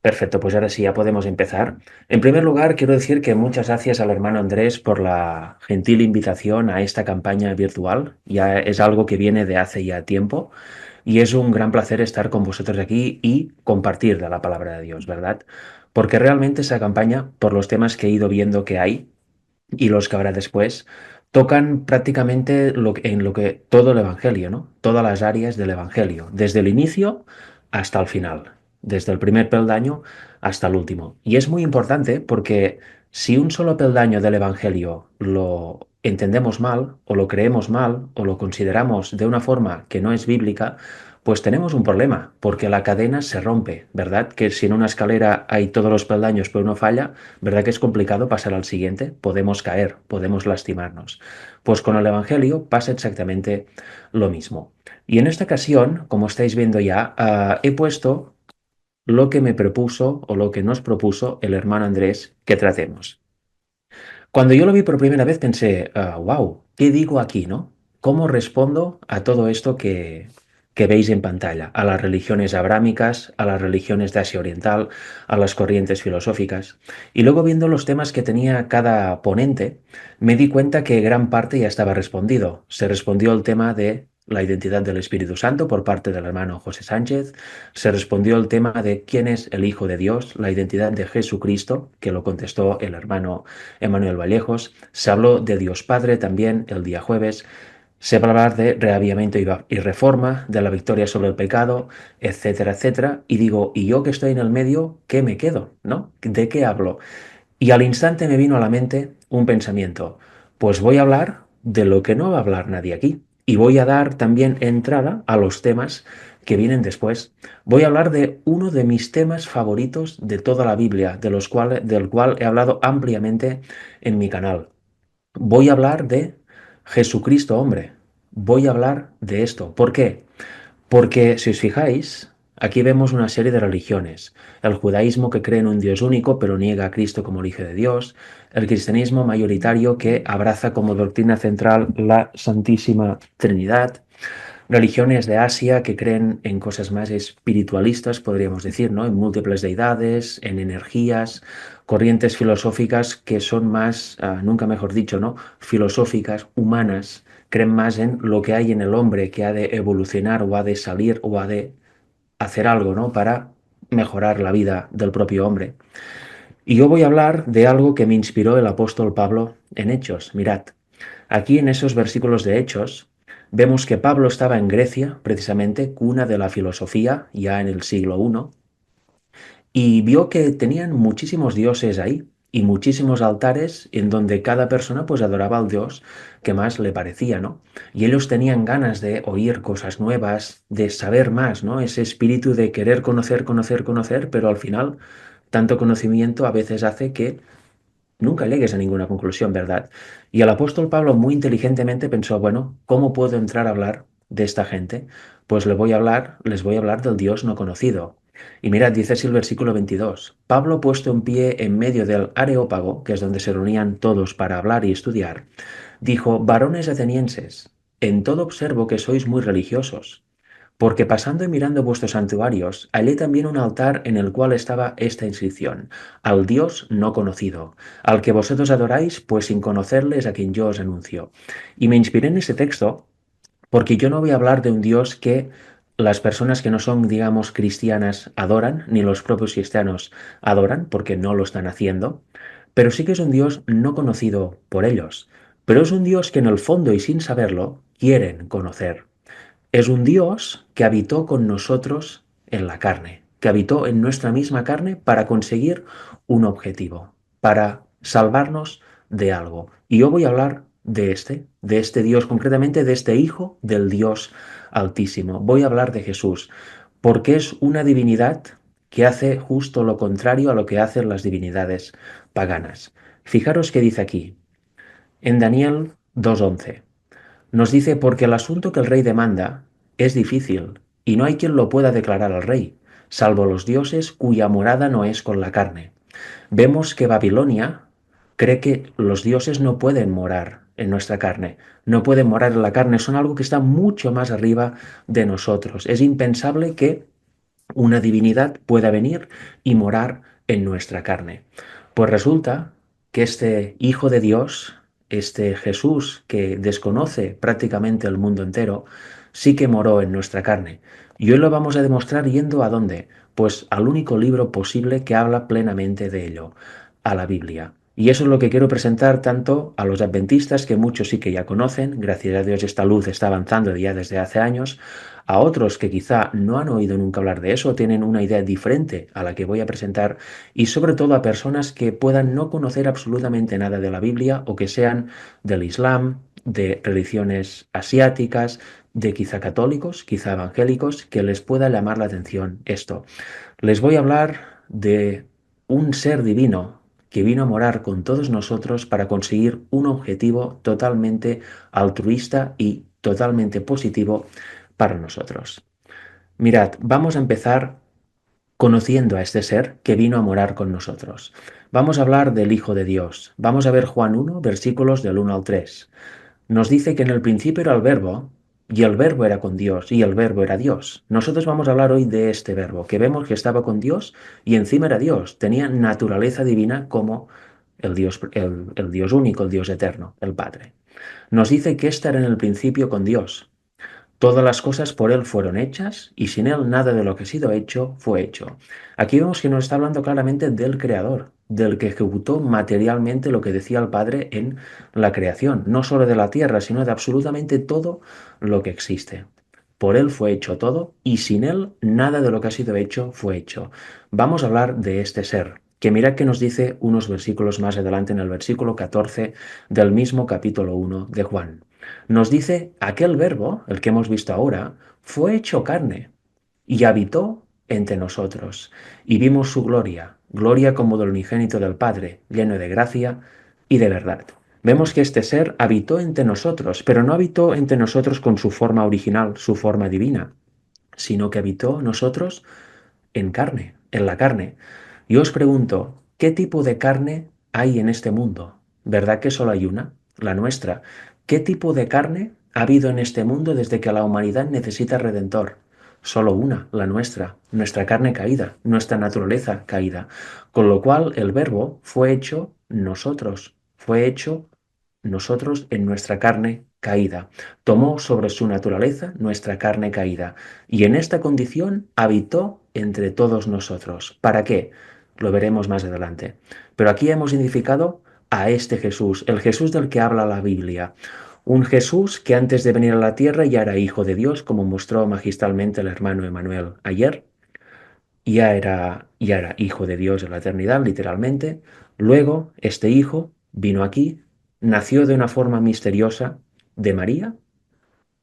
Perfecto, pues ahora sí, ya podemos empezar. En primer lugar, quiero decir que muchas gracias al hermano Andrés por la gentil invitación a esta campaña virtual. Ya es algo que viene de hace ya tiempo y es un gran placer estar con vosotros aquí y compartir de la palabra de Dios, ¿verdad? Porque realmente esa campaña, por los temas que he ido viendo que hay y los que habrá después, tocan prácticamente en lo que todo el Evangelio, ¿no? Todas las áreas del Evangelio, desde el inicio hasta el final, desde el primer peldaño hasta el último. Y es muy importante porque si un solo peldaño del Evangelio lo entendemos mal o lo creemos mal o lo consideramos de una forma que no es bíblica, pues tenemos un problema, porque la cadena se rompe, ¿verdad? Que si en una escalera hay todos los peldaños pero uno falla, ¿verdad que es complicado pasar al siguiente? Podemos caer, podemos lastimarnos. Pues con el Evangelio pasa exactamente lo mismo. Y en esta ocasión, como estáis viendo ya, he puesto lo que me propuso o lo que nos propuso el hermano Andrés que tratemos. Cuando yo lo vi por primera vez pensé, wow, ¿qué digo aquí, no? ¿Cómo respondo a todo esto que veis en pantalla? A las religiones abrámicas, a las religiones de Asia Oriental, a las corrientes filosóficas. Y luego viendo los temas que tenía cada ponente, me di cuenta que gran parte ya estaba respondido. Se respondió el tema de la identidad del Espíritu Santo por parte del hermano José Sánchez, se respondió el tema de quién es el Hijo de Dios, la identidad de Jesucristo, que lo contestó el hermano Emanuel Vallejos. Se habló de Dios Padre también el día jueves. Se va a hablar de reavivamiento y reforma, de la victoria sobre el pecado, etcétera, etcétera. Y digo, ¿y yo que estoy en el medio, qué me quedo? ¿No? ¿De qué hablo? Y al instante me vino a la mente un pensamiento. Pues voy a hablar de lo que no va a hablar nadie aquí. Y voy a dar también entrada a los temas que vienen después. Voy a hablar de uno de mis temas favoritos de toda la Biblia, del cual he hablado ampliamente en mi canal. Voy a hablar de Jesucristo hombre. Voy a hablar de esto. ¿Por qué? Porque si os fijáis, aquí vemos una serie de religiones. El judaísmo que cree en un Dios único pero niega a Cristo como el Hijo de Dios. El cristianismo mayoritario que abraza como doctrina central la Santísima Trinidad. Religiones de Asia que creen en cosas más espiritualistas, podríamos decir, ¿no? En múltiples deidades, en energías, corrientes filosóficas que son más, nunca mejor dicho, ¿no? Filosóficas, humanas, creen más en lo que hay en el hombre que ha de evolucionar o ha de salir o ha de hacer algo, ¿no? Para mejorar la vida del propio hombre. Y yo voy a hablar de algo que me inspiró el apóstol Pablo en Hechos. Mirad, aquí en esos versículos de Hechos vemos que Pablo estaba en Grecia, precisamente cuna de la filosofía, ya en el siglo I, y vio que tenían muchísimos dioses ahí y muchísimos altares en donde cada persona pues adoraba al dios que más le parecía, ¿no? Y ellos tenían ganas de oír cosas nuevas, de saber más, ¿no? Ese espíritu de querer conocer, conocer, conocer, pero al final tanto conocimiento a veces hace que nunca llegues a ninguna conclusión, ¿verdad? Y el apóstol Pablo muy inteligentemente pensó, bueno, ¿cómo puedo entrar a hablar de esta gente? Pues les voy a hablar del Dios no conocido. Y mirad, dice así el versículo 22. Pablo, puesto en pie en medio del Areópago, que es donde se reunían todos para hablar y estudiar, dijo, varones atenienses, en todo observo que sois muy religiosos. Porque pasando y mirando vuestros santuarios, hallé también un altar en el cual estaba esta inscripción, al Dios no conocido, al que vosotros adoráis, pues sin conocerle es a quien yo os anuncio. Y me inspiré en ese texto porque yo no voy a hablar de un Dios que las personas que no son, digamos, cristianas adoran, ni los propios cristianos adoran, porque no lo están haciendo, pero sí que es un Dios no conocido por ellos. Pero es un Dios que en el fondo y sin saberlo quieren conocer. Es un Dios que habitó con nosotros en la carne, que habitó en nuestra misma carne para conseguir un objetivo, para salvarnos de algo. Y yo voy a hablar de este Dios, concretamente de este Hijo del Dios Altísimo. Voy a hablar de Jesús, porque es una divinidad que hace justo lo contrario a lo que hacen las divinidades paganas. Fijaros que dice aquí, en Daniel 2:11. Nos dice porque el asunto que el rey demanda es difícil y no hay quien lo pueda declarar al rey, salvo los dioses cuya morada no es con la carne. Vemos que Babilonia cree que los dioses no pueden morar en nuestra carne, no pueden morar en la carne, son algo que está mucho más arriba de nosotros. Es impensable que una divinidad pueda venir y morar en nuestra carne. Pues resulta que este Hijo de Dios, este Jesús que desconoce prácticamente el mundo entero, sí que moró en nuestra carne. Y hoy lo vamos a demostrar yendo ¿a dónde? Pues al único libro posible que habla plenamente de ello, a la Biblia. Y eso es lo que quiero presentar tanto a los adventistas, que muchos sí que ya conocen, gracias a Dios esta luz está avanzando ya desde hace años, a otros que quizá no han oído nunca hablar de eso, tienen una idea diferente a la que voy a presentar, y sobre todo a personas que puedan no conocer absolutamente nada de la Biblia o que sean del Islam, de religiones asiáticas, de quizá católicos, quizá evangélicos, que les pueda llamar la atención esto. Les voy a hablar de un ser divino que vino a morar con todos nosotros para conseguir un objetivo totalmente altruista y totalmente positivo para nosotros. Mirad, vamos a empezar conociendo a este ser que vino a morar con nosotros. Vamos a hablar del Hijo de Dios. Vamos a ver Juan 1, versículos del 1 al 3. Nos dice que en el principio era el verbo, y el verbo era con Dios, y el verbo era Dios. Nosotros vamos a hablar hoy de este verbo, que vemos que estaba con Dios y encima era Dios. Tenía naturaleza divina como el Dios único, el Dios eterno, el Padre. Nos dice que éste era en el principio con Dios. Todas las cosas por Él fueron hechas, y sin Él nada de lo que ha sido hecho fue hecho. Aquí vemos que nos está hablando claramente del Creador, del que ejecutó materialmente lo que decía el Padre en la creación, no solo de la tierra, sino de absolutamente todo lo que existe. Por Él fue hecho todo, y sin Él nada de lo que ha sido hecho fue hecho. Vamos a hablar de este ser, que mirad que nos dice unos versículos más adelante en el versículo 14 del mismo capítulo 1 de Juan. Nos dice, aquel verbo, el que hemos visto ahora, fue hecho carne y habitó entre nosotros, y vimos su gloria, gloria como del unigénito del Padre, lleno de gracia y de verdad. Vemos que este ser habitó entre nosotros, pero no habitó entre nosotros con su forma original, su forma divina, sino que habitó nosotros en carne, en la carne. Yo os pregunto, ¿qué tipo de carne hay en este mundo? ¿Verdad que solo hay una? La nuestra. ¿Qué tipo de carne ha habido en este mundo desde que la humanidad necesita redentor? Solo una, la nuestra carne caída, nuestra naturaleza caída. Con lo cual el verbo fue hecho nosotros, fue hecho nosotros en nuestra carne caída. Tomó sobre su naturaleza nuestra carne caída y en esta condición habitó entre todos nosotros. ¿Para qué? Lo veremos más adelante. Pero aquí hemos identificado a este Jesús, el Jesús del que habla la Biblia. Un Jesús que antes de venir a la tierra ya era hijo de Dios, como mostró magistralmente el hermano Emanuel ayer. Ya era hijo de Dios en la eternidad, literalmente. Luego, este hijo vino aquí, nació de una forma misteriosa de María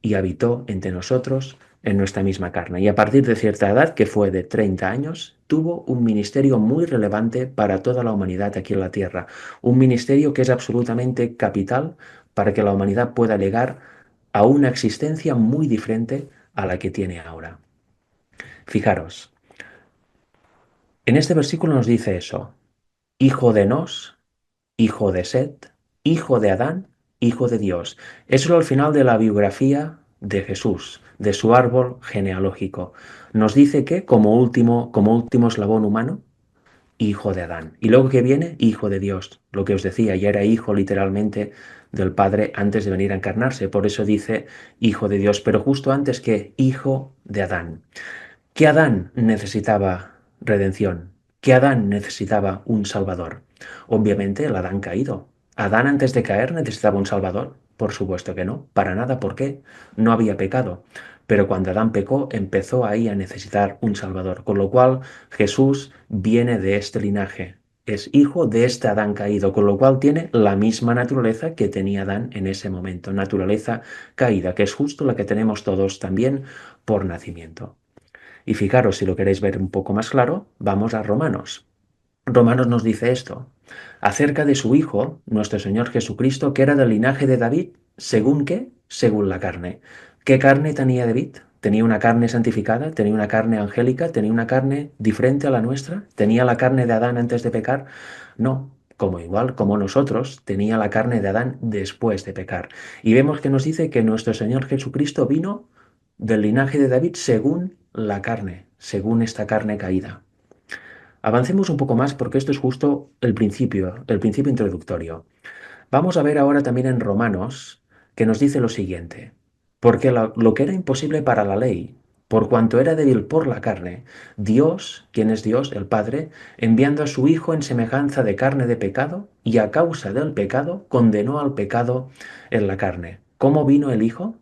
y habitó entre nosotros en nuestra misma carne. Y a partir de cierta edad, que fue de 30 años, tuvo un ministerio muy relevante para toda la humanidad aquí en la tierra. Un ministerio que es absolutamente capital para que la humanidad pueda llegar a una existencia muy diferente a la que tiene ahora. Fijaros, en este versículo nos dice eso: hijo de Nos, hijo de Set, hijo de Adán, hijo de Dios. Eso es al final de la biografía de Jesús, de su árbol genealógico. Nos dice que como último eslabón humano, hijo de Adán. Y luego que viene, hijo de Dios. Lo que os decía, ya era hijo literalmente del Padre antes de venir a encarnarse. Por eso dice hijo de Dios, pero justo antes que hijo de Adán. ¿Qué Adán necesitaba redención? ¿Qué Adán necesitaba un salvador? Obviamente el Adán caído. ¿Adán antes de caer necesitaba un salvador? Por supuesto que no, para nada. ¿Por qué? No había pecado. Pero cuando Adán pecó, empezó ahí a necesitar un salvador. Con lo cual Jesús viene de este linaje. Es hijo de este Adán caído, con lo cual tiene la misma naturaleza que tenía Adán en ese momento. Naturaleza caída, que es justo la que tenemos todos también por nacimiento. Y fijaros, si lo queréis ver un poco más claro, vamos a Romanos. Romanos nos dice esto, acerca de su Hijo, nuestro Señor Jesucristo, que era del linaje de David, ¿según qué? Según la carne. ¿Qué carne tenía David? ¿Tenía una carne santificada? ¿Tenía una carne angélica? ¿Tenía una carne diferente a la nuestra? ¿Tenía la carne de Adán antes de pecar? No, como igual como nosotros, tenía la carne de Adán después de pecar. Y vemos que nos dice que nuestro Señor Jesucristo vino del linaje de David según la carne, según esta carne caída. Avancemos un poco más porque esto es justo el principio introductorio. Vamos a ver ahora también en Romanos que nos dice lo siguiente, porque lo que era imposible para la ley, por cuanto era débil por la carne, Dios, ¿quién es Dios? El Padre, enviando a su Hijo en semejanza de carne de pecado, y a causa del pecado, condenó al pecado en la carne. ¿Cómo vino el Hijo?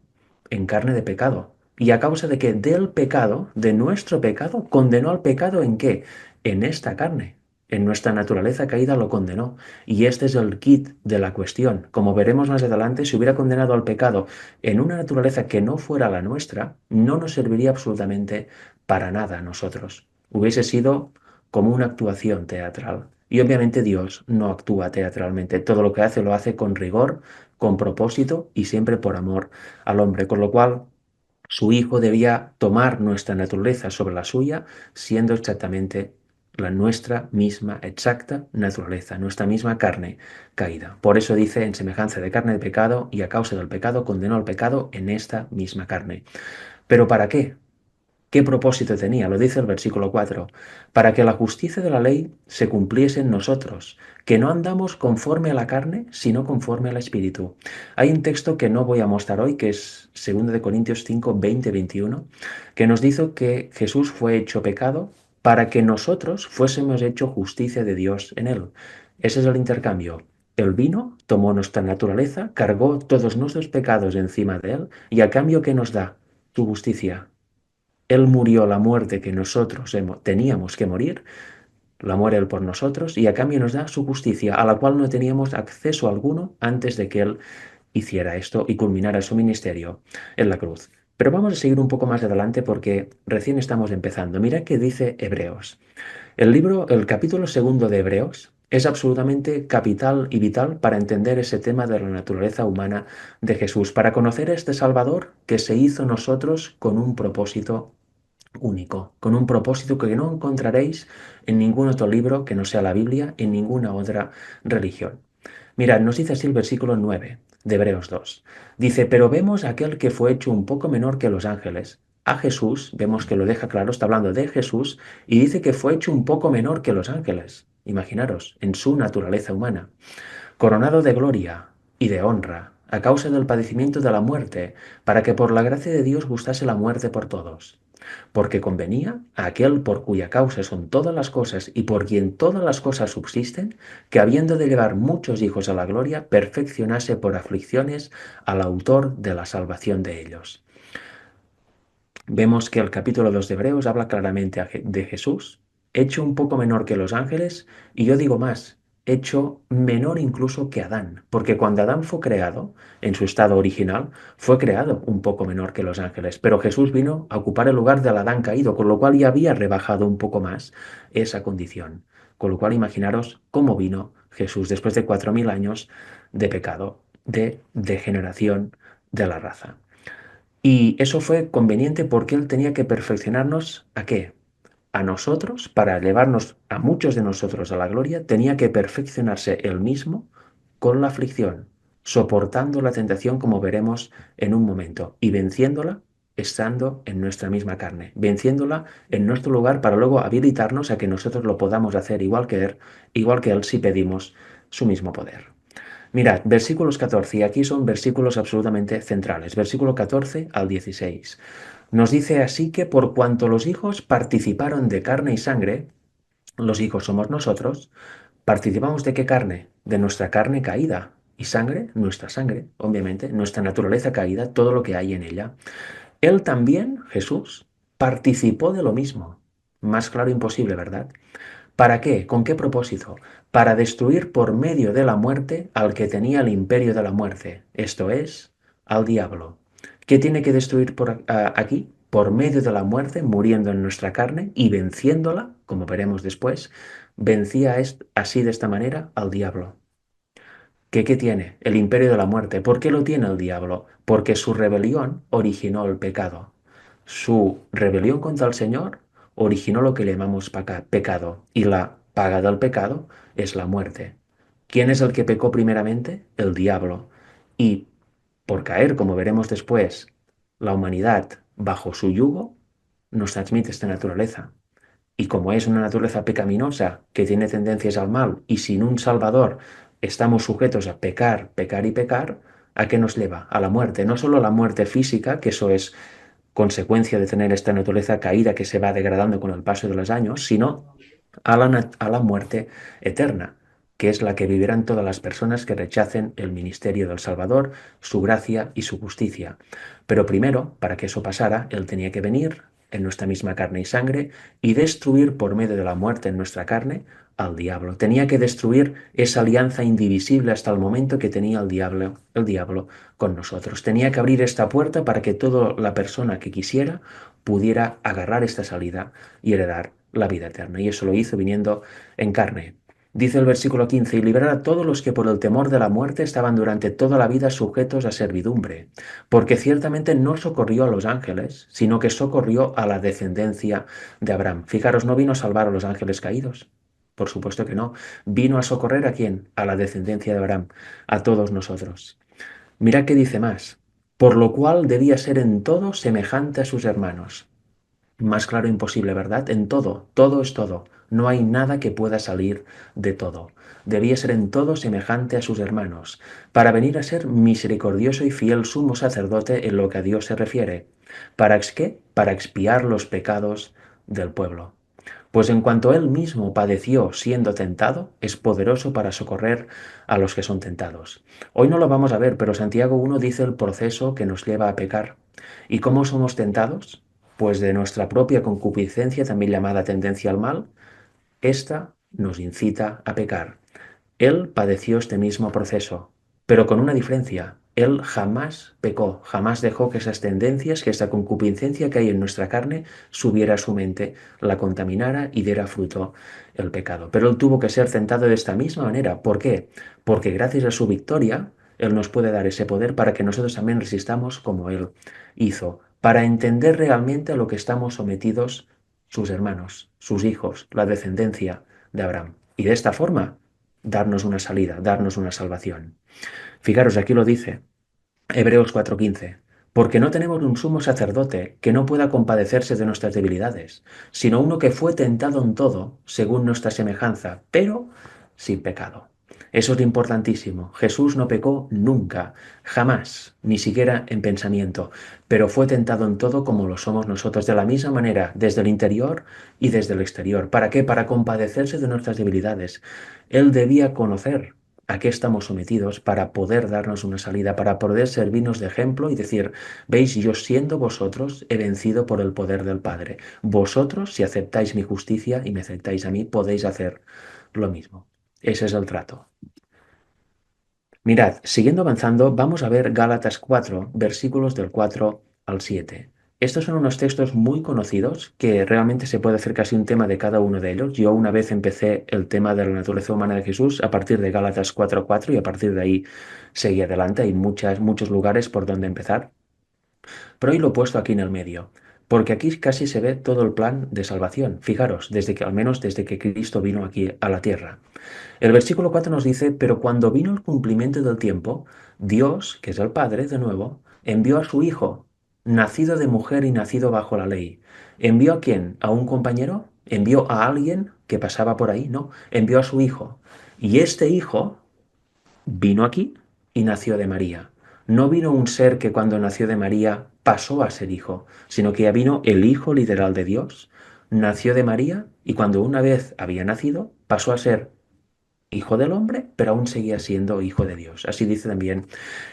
En carne de pecado. Y a causa de que del pecado, de nuestro pecado, condenó al pecado ¿en qué? En esta carne. En nuestra naturaleza caída lo condenó. Y este es el kit de la cuestión. Como veremos más adelante, si hubiera condenado al pecado en una naturaleza que no fuera la nuestra, no nos serviría absolutamente para nada a nosotros. Hubiese sido como una actuación teatral. Y obviamente Dios no actúa teatralmente. Todo lo que hace lo hace con rigor, con propósito y siempre por amor al hombre. Con lo cual, su Hijo debía tomar nuestra naturaleza sobre la suya, siendo exactamente la nuestra misma exacta naturaleza, nuestra misma carne caída. Por eso dice, en semejanza de carne de pecado, y a causa del pecado condenó al pecado en esta misma carne. ¿Pero para qué? ¿Qué propósito tenía? Lo dice el versículo 4, para que la justicia de la ley se cumpliese en nosotros, que no andamos conforme a la carne, sino conforme al Espíritu. Hay un texto que no voy a mostrar hoy, que es 2 de Corintios 5, 20, 21, que nos dice que Jesús fue hecho pecado para que nosotros fuésemos hecho justicia de Dios en él. Ese es el intercambio. Él vino, tomó nuestra naturaleza, cargó todos nuestros pecados encima de él, y a cambio, ¿qué nos da? Su justicia. Él murió la muerte que nosotros teníamos que morir, la muere Él por nosotros y a cambio nos da su justicia, a la cual no teníamos acceso alguno antes de que Él hiciera esto y culminara su ministerio en la cruz. Pero vamos a seguir un poco más adelante porque recién estamos empezando. Mira qué dice Hebreos. El capítulo segundo de Hebreos es absolutamente capital y vital para entender ese tema de la naturaleza humana de Jesús, para conocer a este Salvador que se hizo nosotros con un propósito único, con un propósito que no encontraréis en ningún otro libro que no sea la Biblia, en ninguna otra religión. Mirad, nos dice así el versículo 9 de Hebreos 2. Dice, pero vemos a aquel que fue hecho un poco menor que los ángeles. A Jesús, vemos que lo deja claro, está hablando de Jesús, y dice que fue hecho un poco menor que los ángeles. Imaginaros, en su naturaleza humana, coronado de gloria y de honra, a causa del padecimiento de la muerte, para que por la gracia de Dios gustase la muerte por todos, porque convenía a aquel por cuya causa son todas las cosas y por quien todas las cosas subsisten, que habiendo de llevar muchos hijos a la gloria, perfeccionase por aflicciones al autor de la salvación de ellos. Vemos que el capítulo 2 de Hebreos habla claramente de Jesús, hecho un poco menor que los ángeles, y yo digo más, hecho menor incluso que Adán, porque cuando Adán fue creado, en su estado original, fue creado un poco menor que los ángeles, pero Jesús vino a ocupar el lugar del Adán caído, con lo cual ya había rebajado un poco más esa condición. Con lo cual imaginaros cómo vino Jesús después de 4000 años de pecado, de degeneración de la raza. Y eso fue conveniente porque Él tenía que perfeccionarnos ¿a qué? A nosotros, para llevarnos a muchos de nosotros a la gloria, tenía que perfeccionarse Él mismo con la aflicción, soportando la tentación como veremos en un momento y venciéndola estando en nuestra misma carne, venciéndola en nuestro lugar para luego habilitarnos a que nosotros lo podamos hacer igual que Él si pedimos su mismo poder. Mirad, versículos 14, y aquí son versículos absolutamente centrales, versículo 14 al 16. Nos dice así que por cuanto los hijos participaron de carne y sangre, los hijos somos nosotros, ¿participamos de qué carne? De nuestra carne caída. Y sangre, nuestra sangre, obviamente, nuestra naturaleza caída, todo lo que hay en ella. Él también, Jesús, participó de lo mismo. Más claro imposible, ¿verdad? ¿Para qué? ¿Con qué propósito? Para destruir por medio de la muerte al que tenía el imperio de la muerte, esto es, al diablo. ¿Qué tiene que destruir aquí? Por medio de la muerte, muriendo en nuestra carne y venciéndola, como veremos después, vencía así de esta manera al diablo. ¿Qué tiene? El imperio de la muerte. ¿Por qué lo tiene el diablo? Porque su rebelión originó el pecado. Su rebelión contra el Señor originó lo que llamamos pecado. Y la paga del pecado es la muerte. ¿Quién es el que pecó primeramente? El diablo. Y por caer, como veremos después, la humanidad bajo su yugo, nos transmite esta naturaleza. Y como es una naturaleza pecaminosa que tiene tendencias al mal y sin un Salvador estamos sujetos a pecar, pecar y pecar, ¿a qué nos lleva? A la muerte. No solo a la muerte física, que eso es consecuencia de tener esta naturaleza caída que se va degradando con el paso de los años, sino a la muerte eterna, que es la que vivirán todas las personas que rechacen el ministerio del Salvador, su gracia y su justicia. Pero primero, para que eso pasara, Él tenía que venir en nuestra misma carne y sangre y destruir por medio de la muerte en nuestra carne al diablo. Tenía que destruir esa alianza indivisible hasta el momento que tenía el diablo con nosotros. Tenía que abrir esta puerta para que toda la persona que quisiera pudiera agarrar esta salida y heredar la vida eterna. Y eso lo hizo viniendo en carne. Dice el versículo 15, y librar a todos los que por el temor de la muerte estaban durante toda la vida sujetos a servidumbre, porque ciertamente no socorrió a los ángeles, sino que socorrió a la descendencia de Abraham. Fijaros, no vino a salvar a los ángeles caídos. Por supuesto que no. Vino a socorrer a quién? A la descendencia de Abraham, a todos nosotros. Mirad qué dice más. Por lo cual debía ser en todo semejante a sus hermanos. Más claro imposible, ¿verdad? En todo, todo es todo. No hay nada que pueda salir de todo. Debía ser en todo semejante a sus hermanos, para venir a ser misericordioso y fiel sumo sacerdote en lo que a Dios se refiere. ¿Para qué? Para expiar los pecados del pueblo. Pues en cuanto él mismo padeció siendo tentado, es poderoso para socorrer a los que son tentados. Hoy no lo vamos a ver, pero Santiago 1 dice el proceso que nos lleva a pecar. ¿Y cómo somos tentados? Pues de nuestra propia concupiscencia, también llamada tendencia al mal, esta nos incita a pecar. Él padeció este mismo proceso, pero con una diferencia. Él jamás pecó, jamás dejó que esas tendencias, que esta concupiscencia que hay en nuestra carne, subiera a su mente, la contaminara y diera fruto el pecado. Pero él tuvo que ser tentado de esta misma manera. ¿Por qué? Porque gracias a su victoria, él nos puede dar ese poder para que nosotros también resistamos como él hizo, para entender realmente a lo que estamos sometidos sus hermanos, sus hijos, la descendencia de Abraham. Y de esta forma darnos una salida, darnos una salvación. Fijaros, aquí lo dice, Hebreos 4:15, porque no tenemos un sumo sacerdote que no pueda compadecerse de nuestras debilidades, sino uno que fue tentado en todo, según nuestra semejanza, pero sin pecado. Eso es importantísimo. Jesús no pecó nunca, jamás, ni siquiera en pensamiento, pero fue tentado en todo como lo somos nosotros, de la misma manera, desde el interior y desde el exterior. ¿Para qué? Para compadecerse de nuestras debilidades. Él debía conocer a qué estamos sometidos para poder darnos una salida, para poder servirnos de ejemplo y decir, veis, yo siendo vosotros he vencido por el poder del Padre. Vosotros, si aceptáis mi justicia y me aceptáis a mí, podéis hacer lo mismo. Ese es el trato. Mirad, siguiendo avanzando, vamos a ver Gálatas 4, versículos del 4 al 7. Estos son unos textos muy conocidos que realmente se puede hacer casi un tema de cada uno de ellos. Yo una vez empecé el tema de la naturaleza humana de Jesús a partir de Gálatas 4:4 y a partir de ahí seguí adelante. Hay muchos lugares por donde empezar. Pero hoy lo he puesto aquí en el medio, porque aquí casi se ve todo el plan de salvación. Fijaros, al menos desde que Cristo vino aquí a la tierra. El versículo 4 nos dice, pero cuando vino el cumplimiento del tiempo, Dios, que es el Padre, de nuevo, envió a su Hijo, nacido de mujer y nacido bajo la ley. ¿Envió a quién? ¿A un compañero? ¿Envió a alguien que pasaba por ahí? No, envió a su Hijo. Y este Hijo vino aquí y nació de María. No vino un ser que cuando nació de María pasó a ser hijo, sino que ya vino el Hijo literal de Dios. Nació de María y cuando una vez había nacido pasó a ser hijo del hombre, pero aún seguía siendo hijo de Dios. Así dice también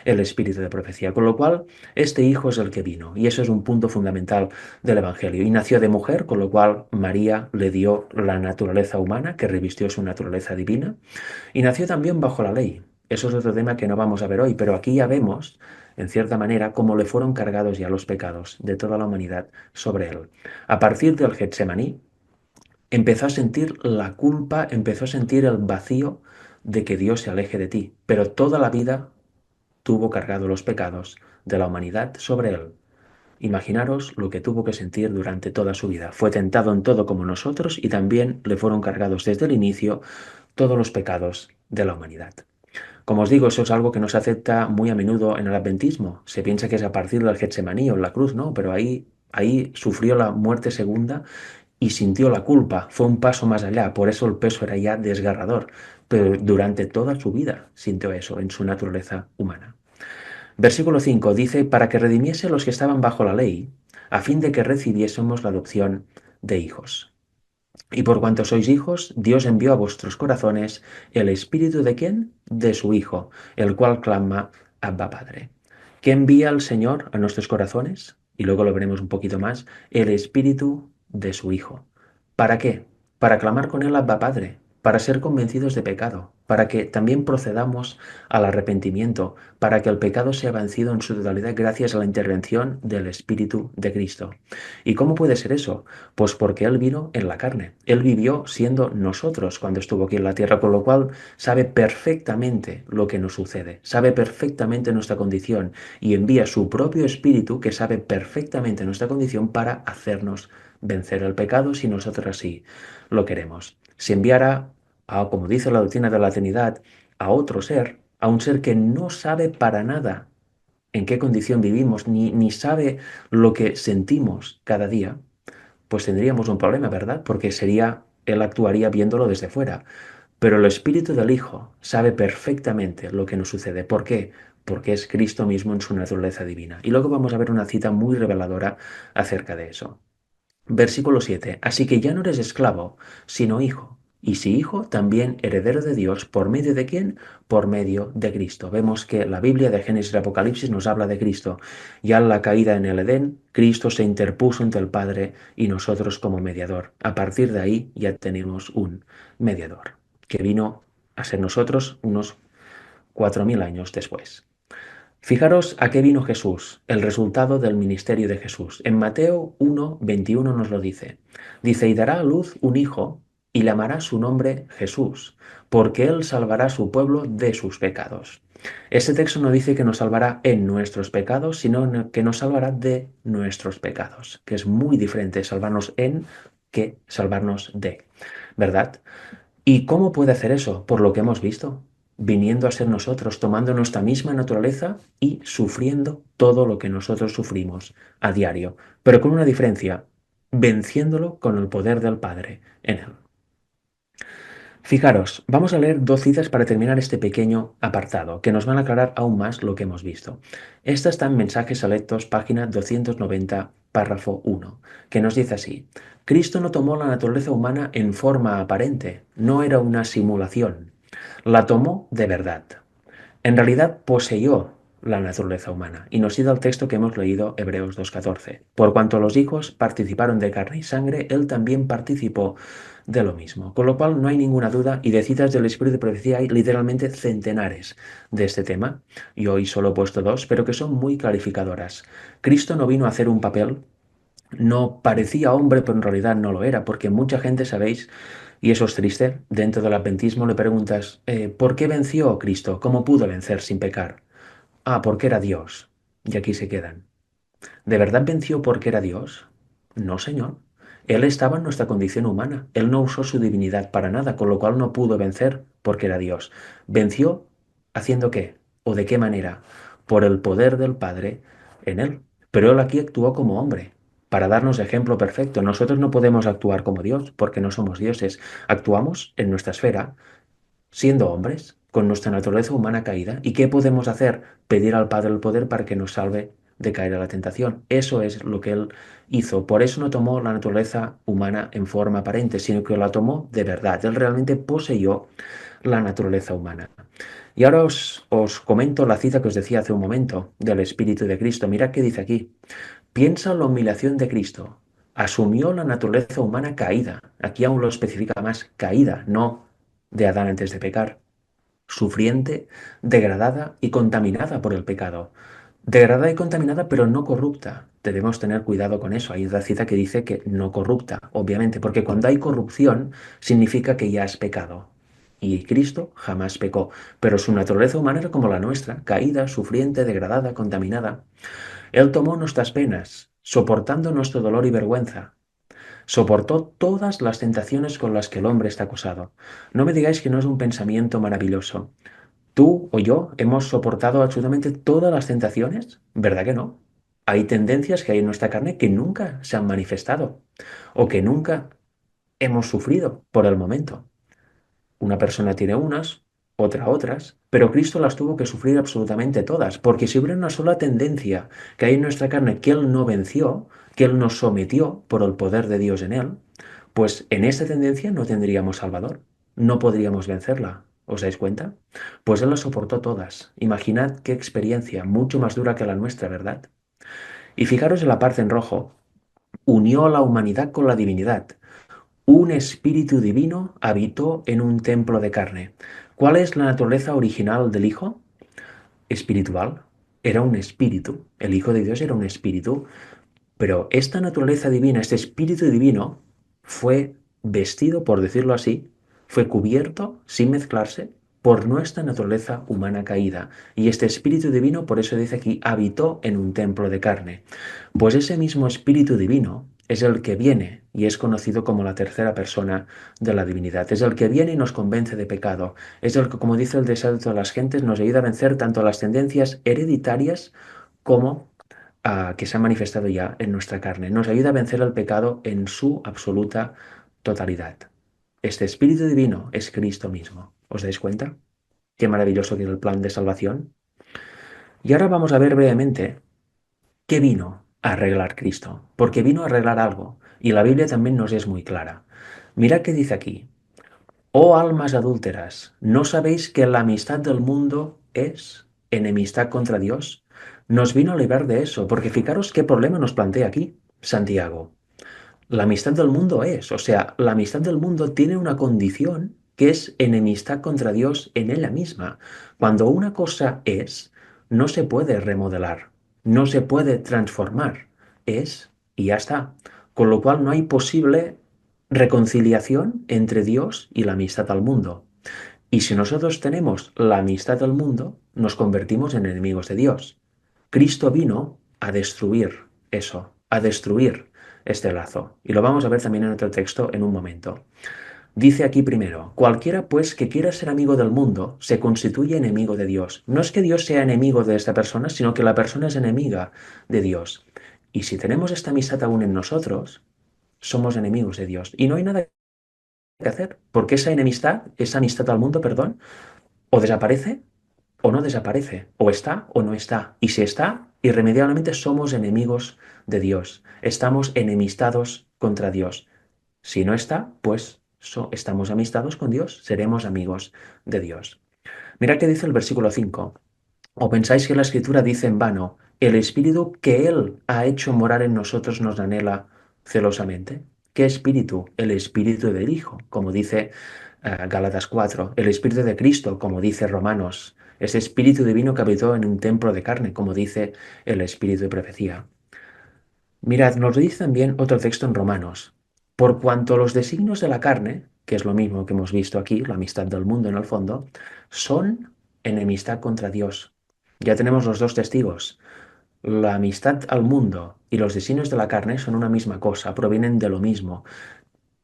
el espíritu de profecía. Con lo cual, este hijo es el que vino. Y eso es un punto fundamental del Evangelio. Y nació de mujer, con lo cual María le dio la naturaleza humana, que revistió su naturaleza divina. Y nació también bajo la ley. Eso es otro tema que no vamos a ver hoy, pero aquí ya vemos, en cierta manera, cómo le fueron cargados ya los pecados de toda la humanidad sobre él. A partir del Getsemaní, empezó a sentir la culpa, empezó a sentir el vacío de que Dios se aleje de ti, pero toda la vida tuvo cargado los pecados de la humanidad sobre él. Imaginaros lo que tuvo que sentir durante toda su vida. Fue tentado en todo como nosotros y también le fueron cargados desde el inicio todos los pecados de la humanidad. Como os digo, eso es algo que no se acepta muy a menudo en el adventismo. Se piensa que es a partir del Getsemaní o en la cruz, ¿no? Pero ahí Ahí sufrió la muerte segunda y sintió la culpa. Fue un paso más allá, por eso el peso era ya desgarrador. Pero durante toda su vida sintió eso en su naturaleza humana. Versículo 5 dice, para que redimiese a los que estaban bajo la ley, a fin de que recibiésemos la adopción de hijos. Y por cuanto sois hijos, Dios envió a vuestros corazones el espíritu de quién? De su Hijo, el cual clama, Abba Padre. ¿Qué envía el Señor a nuestros corazones? Y luego lo veremos un poquito más, el espíritu de su Hijo. ¿Para qué? Para clamar con él Abba Padre, para ser convencidos de pecado, para que también procedamos al arrepentimiento, para que el pecado sea vencido en su totalidad gracias a la intervención del Espíritu de Cristo. ¿Y cómo puede ser eso? Pues porque Él vino en la carne. Él vivió siendo nosotros cuando estuvo aquí en la tierra, con lo cual sabe perfectamente lo que nos sucede, sabe perfectamente nuestra condición y envía su propio Espíritu que sabe perfectamente nuestra condición para hacernos vencer el pecado si nosotros así lo queremos. Si enviara, como dice la doctrina de la Trinidad, a otro ser, a un ser que no sabe para nada en qué condición vivimos, ni sabe lo que sentimos cada día, pues tendríamos un problema, ¿verdad? Porque él actuaría viéndolo desde fuera. Pero el Espíritu del Hijo sabe perfectamente lo que nos sucede. ¿Por qué? Porque es Cristo mismo en su naturaleza divina. Y luego vamos a ver una cita muy reveladora acerca de eso. Versículo 7. Así que ya no eres esclavo, sino hijo. Y si hijo, también heredero de Dios, ¿por medio de quién? Por medio de Cristo. Vemos que la Biblia de Génesis y Apocalipsis nos habla de Cristo. Ya en la caída en el Edén, Cristo se interpuso entre el Padre y nosotros como mediador. A partir de ahí ya tenemos un mediador, que vino a ser nosotros unos 4000 años después. Fijaros a qué vino Jesús, el resultado del ministerio de Jesús. En Mateo 1:21 nos lo dice. Dice, y dará a luz un hijo y llamará su nombre Jesús, porque él salvará a su pueblo de sus pecados. Ese texto no dice que nos salvará en nuestros pecados, sino que nos salvará de nuestros pecados, que es muy diferente salvarnos en que salvarnos de, ¿verdad? ¿Y cómo puede hacer eso? Por lo que hemos visto, viniendo a ser nosotros, tomando nuestra misma naturaleza y sufriendo todo lo que nosotros sufrimos a diario, pero con una diferencia, venciéndolo con el poder del Padre en él. Fijaros, vamos a leer dos citas para terminar este pequeño apartado, que nos van a aclarar aún más lo que hemos visto. Esta está en Mensajes Selectos, página 290, párrafo 1, que nos dice así: Cristo no tomó la naturaleza humana en forma aparente, no era una simulación, la tomó de verdad. En realidad poseyó la naturaleza humana. Y nos cita el texto que hemos leído, Hebreos 2:14. Por cuanto los hijos participaron de carne y sangre, él también participó de lo mismo. Con lo cual no hay ninguna duda, y de citas del Espíritu de Profecía hay literalmente centenares de este tema. Y hoy solo he puesto dos, pero que son muy clarificadoras. Cristo no vino a hacer un papel, no parecía hombre, pero en realidad no lo era, porque mucha gente, sabéis, y eso es triste, dentro del adventismo le preguntas, ¿por qué venció Cristo? ¿Cómo pudo vencer sin pecar? Ah, porque era Dios. Y aquí se quedan. ¿De verdad venció porque era Dios? No, señor. Él estaba en nuestra condición humana. Él no usó su divinidad para nada, con lo cual no pudo vencer porque era Dios. ¿Venció haciendo qué? ¿O de qué manera? Por el poder del Padre en él. Pero él aquí actuó como hombre, para darnos ejemplo perfecto. Nosotros no podemos actuar como Dios, porque no somos dioses. Actuamos en nuestra esfera, siendo hombres, con nuestra naturaleza humana caída. ¿Y qué podemos hacer? Pedir al Padre el poder para que nos salve de caer a la tentación. Eso es lo que Él hizo. Por eso no tomó la naturaleza humana en forma aparente, sino que la tomó de verdad. Él realmente poseyó la naturaleza humana. Y ahora os comento la cita que os decía hace un momento del Espíritu de Cristo. Mirad qué dice aquí. Piensa en la humillación de Cristo. Asumió la naturaleza humana caída. Aquí aún lo especifica más, caída, no de Adán antes de pecar. Sufriente, degradada y contaminada por el pecado. Degradada y contaminada, pero no corrupta. Debemos tener cuidado con eso. Hay otra cita que dice que no corrupta, obviamente, porque cuando hay corrupción significa que ya has pecado. Y Cristo jamás pecó, pero su naturaleza humana era como la nuestra, caída, sufriente, degradada, contaminada. Él tomó nuestras penas, soportando nuestro dolor y vergüenza. Soportó todas las tentaciones con las que el hombre está acusado. No me digáis que no es un pensamiento maravilloso. ¿Tú o yo hemos soportado absolutamente todas las tentaciones? ¿Verdad que no? Hay tendencias que hay en nuestra carne que nunca se han manifestado o que nunca hemos sufrido por el momento. Una persona tiene unas, otra otras, pero Cristo las tuvo que sufrir absolutamente todas, porque si hubiera una sola tendencia que hay en nuestra carne que Él no venció, que Él nos sometió por el poder de Dios en Él, pues en esta tendencia no tendríamos Salvador, no podríamos vencerla. ¿Os dais cuenta? Pues Él las soportó todas. Imaginad qué experiencia, mucho más dura que la nuestra, ¿verdad? Y fijaros en la parte en rojo, unió a la humanidad con la divinidad. Un espíritu divino habitó en un templo de carne. ¿Cuál es la naturaleza original del Hijo? Espiritual. Era un espíritu. El Hijo de Dios era un espíritu. Pero esta naturaleza divina, este espíritu divino, fue vestido, por decirlo así, fue cubierto, sin mezclarse, por nuestra naturaleza humana caída. Y este espíritu divino, por eso dice aquí, habitó en un templo de carne. Pues ese mismo espíritu divino es el que viene y es conocido como la tercera persona de la divinidad. Es el que viene y nos convence de pecado. Es el que, como dice el deseo de todas las gentes, nos ayuda a vencer tanto las tendencias hereditarias como que se han manifestado ya en nuestra carne. Nos ayuda a vencer el pecado en su absoluta totalidad. Este Espíritu Divino es Cristo mismo. ¿Os dais cuenta? Qué maravilloso que es el plan de salvación. Y ahora vamos a ver brevemente qué vino a arreglar Cristo. Porque vino a arreglar algo. Y la Biblia también nos es muy clara. Mirad qué dice aquí. Oh almas adúlteras, ¿no sabéis que la amistad del mundo es enemistad contra Dios? Nos vino a librar de eso, porque fijaros qué problema nos plantea aquí Santiago. La amistad del mundo es, o sea, la amistad del mundo tiene una condición que es enemistad contra Dios en ella misma. Cuando una cosa es, no se puede remodelar, no se puede transformar, es y ya está. Con lo cual no hay posible reconciliación entre Dios y la amistad al mundo. Y si nosotros tenemos la amistad al mundo, nos convertimos en enemigos de Dios. Cristo vino a destruir eso, a destruir este lazo. Y lo vamos a ver también en otro texto en un momento. Dice aquí primero, cualquiera pues que quiera ser amigo del mundo se constituye enemigo de Dios. No es que Dios sea enemigo de esta persona, sino que la persona es enemiga de Dios. Y si tenemos esta amistad aún en nosotros, somos enemigos de Dios. Y no hay nada que hacer, porque esa amistad al mundo, perdón, o desaparece o no desaparece, o está o no está. Y si está, irremediablemente somos enemigos de Dios. Estamos enemistados contra Dios. Si no está, pues estamos amistados con Dios, seremos amigos de Dios. Mirad qué dice el versículo 5. ¿O pensáis que la Escritura dice en vano, el Espíritu que Él ha hecho morar en nosotros nos anhela celosamente? ¿Qué Espíritu? El Espíritu del Hijo, como dice Gálatas 4, el Espíritu de Cristo, como dice Romanos, ese Espíritu divino que habitó en un templo de carne, como dice el Espíritu de profecía. Mirad, nos lo dice también otro texto en Romanos. Por cuanto los designios de la carne, que es lo mismo que hemos visto aquí, la amistad del mundo en el fondo, son enemistad contra Dios. Ya tenemos los dos testigos. La amistad al mundo y los designios de la carne son una misma cosa, provienen de lo mismo.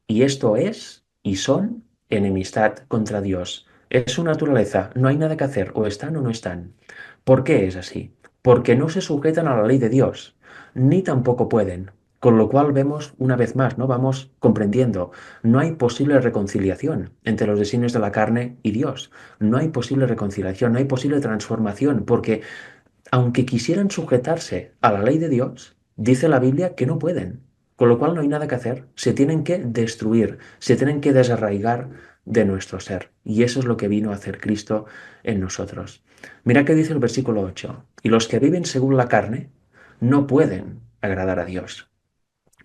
Y esto es y son enemistad contra Dios. Es su naturaleza, no hay nada que hacer, o están o no están. ¿Por qué es así? Porque no se sujetan a la ley de Dios, ni tampoco pueden. Con lo cual vemos una vez más, ¿no? Vamos comprendiendo, no hay posible reconciliación entre los designios de la carne y Dios. No hay posible reconciliación, no hay posible transformación, porque aunque quisieran sujetarse a la ley de Dios, dice la Biblia que no pueden, con lo cual no hay nada que hacer, se tienen que destruir, se tienen que desarraigar de nuestro ser. Y eso es lo que vino a hacer Cristo en nosotros. Mira qué dice el versículo 8. Y los que viven según la carne no pueden agradar a Dios.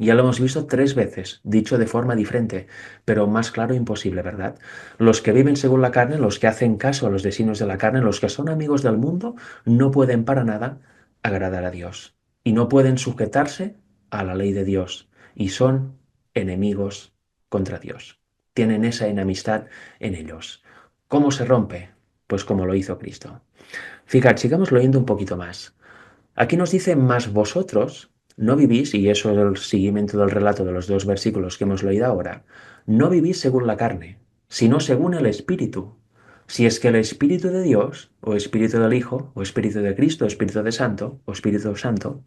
Ya lo hemos visto 3 veces, dicho de forma diferente, pero más claro imposible, ¿verdad? Los que viven según la carne, los que hacen caso a los designios de la carne, los que son amigos del mundo, no pueden para nada agradar a Dios. Y no pueden sujetarse a la ley de Dios. Y son enemigos contra Dios. Tienen esa enemistad en ellos. ¿Cómo se rompe? Pues como lo hizo Cristo. Fíjate, sigamos leyendo un poquito más. Aquí nos dice, mas vosotros no vivís, y eso es el seguimiento del relato de los 2 versículos que hemos leído ahora, no vivís según la carne, sino según el Espíritu, Si es que el Espíritu de Dios, o Espíritu del Hijo, o Espíritu de Cristo, o Espíritu de Santo, o Espíritu Santo,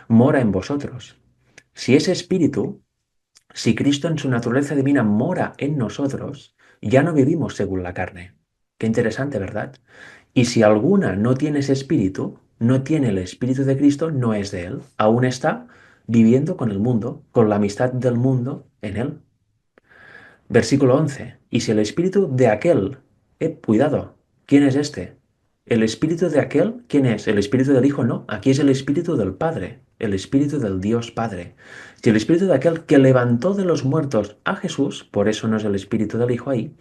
mora en vosotros. Si ese Espíritu, si Cristo en su naturaleza divina mora en nosotros, ya no vivimos según la carne. Qué interesante, ¿verdad? Y si alguna no tiene ese espíritu, no tiene el espíritu de Cristo, no es de él. Aún está viviendo con el mundo, con la amistad del mundo en él. Versículo 11. Y si el espíritu de aquel, cuidado, ¿quién es este? El espíritu de aquel, ¿quién es? El espíritu del Hijo, no. Aquí es el espíritu del Padre, el espíritu del Dios Padre. Si el espíritu de aquel que levantó de los muertos a Jesús, por eso no es el espíritu del Hijo ahí,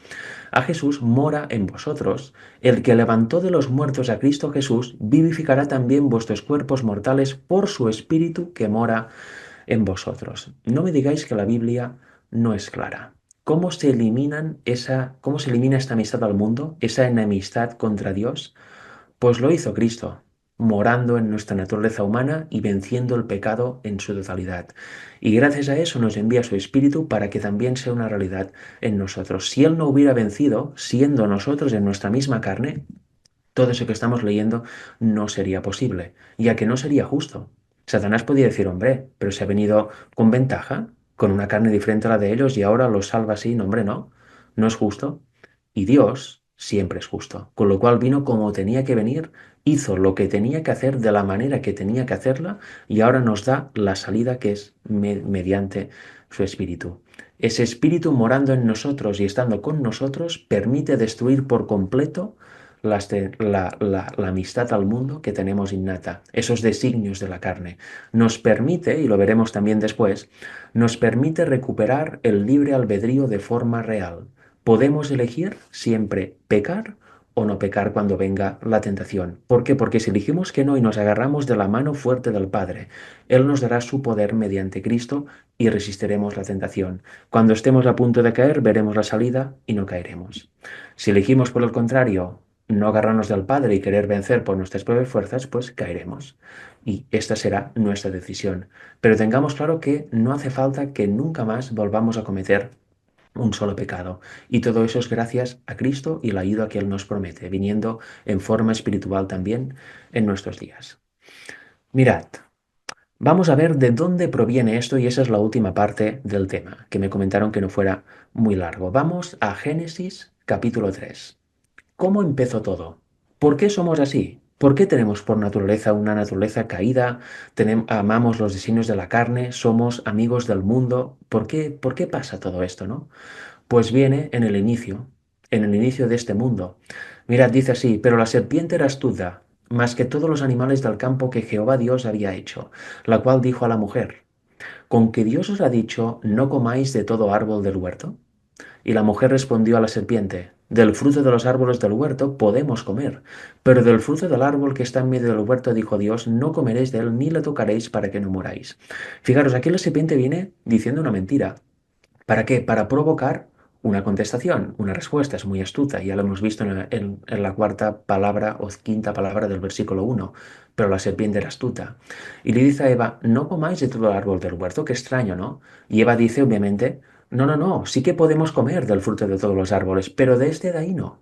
a Jesús mora en vosotros. El que levantó de los muertos a Cristo Jesús, vivificará también vuestros cuerpos mortales por su espíritu que mora en vosotros. No me digáis que la Biblia no es clara. Cómo se elimina esta amistad al mundo, esa enemistad contra Dios? Pues lo hizo Cristo, morando en nuestra naturaleza humana y venciendo el pecado en su totalidad. Y gracias a eso nos envía su Espíritu para que también sea una realidad en nosotros. Si Él no hubiera vencido, siendo nosotros en nuestra misma carne, todo eso que estamos leyendo no sería posible, ya que no sería justo. Satanás podía decir, hombre, pero se ha venido con ventaja, con una carne diferente a la de ellos y ahora los salva así. No, hombre, no, no es justo. Y Dios siempre es justo, con lo cual vino como tenía que venir, hizo lo que tenía que hacer de la manera que tenía que hacerla y ahora nos da la salida que es mediante su espíritu. Ese espíritu morando en nosotros y estando con nosotros permite destruir por completo la amistad al mundo que tenemos innata, esos designios de la carne. Nos permite, y lo veremos también después, nos permite recuperar el libre albedrío de forma real. Podemos elegir siempre pecar o no pecar cuando venga la tentación. ¿Por qué? Porque si elegimos que no y nos agarramos de la mano fuerte del Padre, Él nos dará su poder mediante Cristo y resistiremos la tentación. Cuando estemos a punto de caer, veremos la salida y no caeremos. Si elegimos por el contrario no agarrarnos del Padre y querer vencer por nuestras propias fuerzas, pues caeremos. Y esta será nuestra decisión. Pero tengamos claro que no hace falta que nunca más volvamos a cometer un solo pecado. Y todo eso es gracias a Cristo y la ayuda que Él nos promete, viniendo en forma espiritual también en nuestros días. Mirad, vamos a ver de dónde proviene esto y esa es la última parte del tema, que me comentaron que no fuera muy largo. Vamos a Génesis capítulo 3. ¿Cómo empezó todo? ¿Por qué somos así? ¿Por qué tenemos por naturaleza una naturaleza caída? Amamos los designios de la carne, somos amigos del mundo. Por qué pasa todo esto, no? Pues viene en el inicio de este mundo. Mirad, dice así, pero la serpiente era astuta, más que todos los animales del campo que Jehová Dios había hecho, la cual dijo a la mujer, ¿con que Dios os ha dicho, no comáis de todo árbol del huerto? Y la mujer respondió a la serpiente, del fruto de los árboles del huerto podemos comer, pero del fruto del árbol que está en medio del huerto, dijo Dios, no comeréis de él ni lo tocaréis para que no muráis. Fijaros, aquí la serpiente viene diciendo una mentira. ¿Para qué? Para provocar una contestación, una respuesta. Es muy astuta, ya lo hemos visto en la cuarta palabra o quinta palabra del versículo 1, pero la serpiente era astuta. Y le dice a Eva, no comáis de todo el árbol del huerto, qué extraño, ¿no? Y Eva dice, obviamente, no, no, no, sí que podemos comer del fruto de todos los árboles, pero de este de ahí no.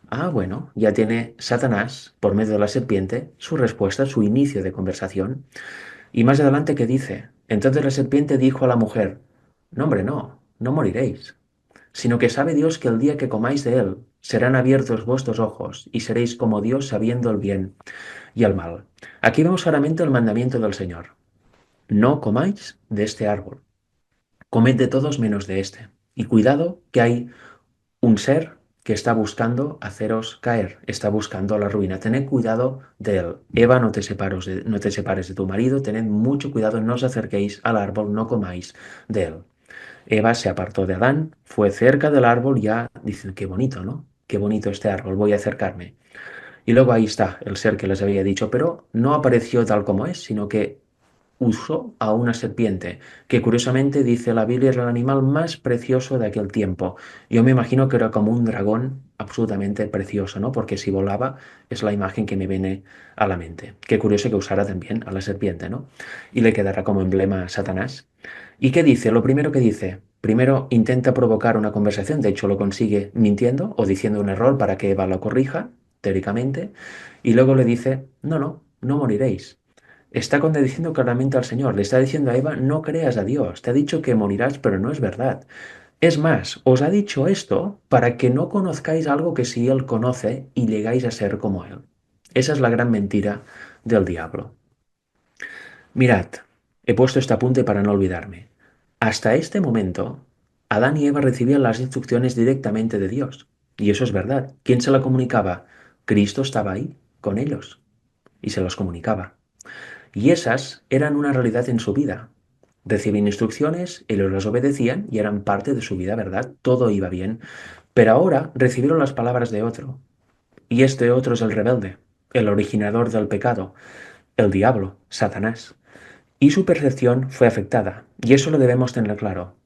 Ah, bueno, ya tiene Satanás, por medio de la serpiente, su respuesta, su inicio de conversación. Y más adelante, ¿qué dice? Entonces la serpiente dijo a la mujer, no, hombre, no, no moriréis, sino que sabe Dios que el día que comáis de él, serán abiertos vuestros ojos y seréis como Dios sabiendo el bien y el mal. Aquí vemos claramente el mandamiento del Señor. No comáis de este árbol, comed de todos menos de este. Y cuidado que hay un ser que está buscando haceros caer, está buscando la ruina. Tened cuidado de él. Eva, no te separes de tu marido, tened mucho cuidado, no os acerquéis al árbol, no comáis de él. Eva se apartó de Adán, fue cerca del árbol, ya dicen, qué bonito, ¿no? Qué bonito este árbol, voy a acercarme. Y luego ahí está el ser que les había dicho, pero no apareció tal como es, sino que usó a una serpiente, que curiosamente dice la Biblia era el animal más precioso de aquel tiempo. Yo me imagino que era como un dragón absolutamente precioso, ¿no? Porque si volaba es la imagen que me viene a la mente. Qué curioso que usara también a la serpiente, ¿no? Y le quedará como emblema a Satanás. ¿Y qué dice? Lo primero que dice, Primero intenta provocar una conversación, de hecho lo consigue mintiendo o diciendo un error para que Eva lo corrija, teóricamente, y luego le dice, no, no, no moriréis. Está contradiciendo claramente al Señor, le está diciendo a Eva, no creas a Dios, te ha dicho que morirás, pero no es verdad. Es más, os ha dicho esto para que no conozcáis algo que sí Él conoce y llegáis a ser como Él. Esa es la gran mentira del diablo. Mirad, he puesto este apunte para no olvidarme. Hasta este momento, Adán y Eva recibían las instrucciones directamente de Dios. Y eso es verdad. ¿Quién se la comunicaba? Cristo estaba ahí, con ellos, y se los comunicaba. Y esas eran una realidad en su vida. Recibían instrucciones, ellos las obedecían y eran parte de su vida, ¿verdad? Todo iba bien. Pero ahora recibieron las palabras de otro. Y este otro es el rebelde, el originador del pecado, el diablo, Satanás. Y su percepción fue afectada. Y eso lo debemos tener claro,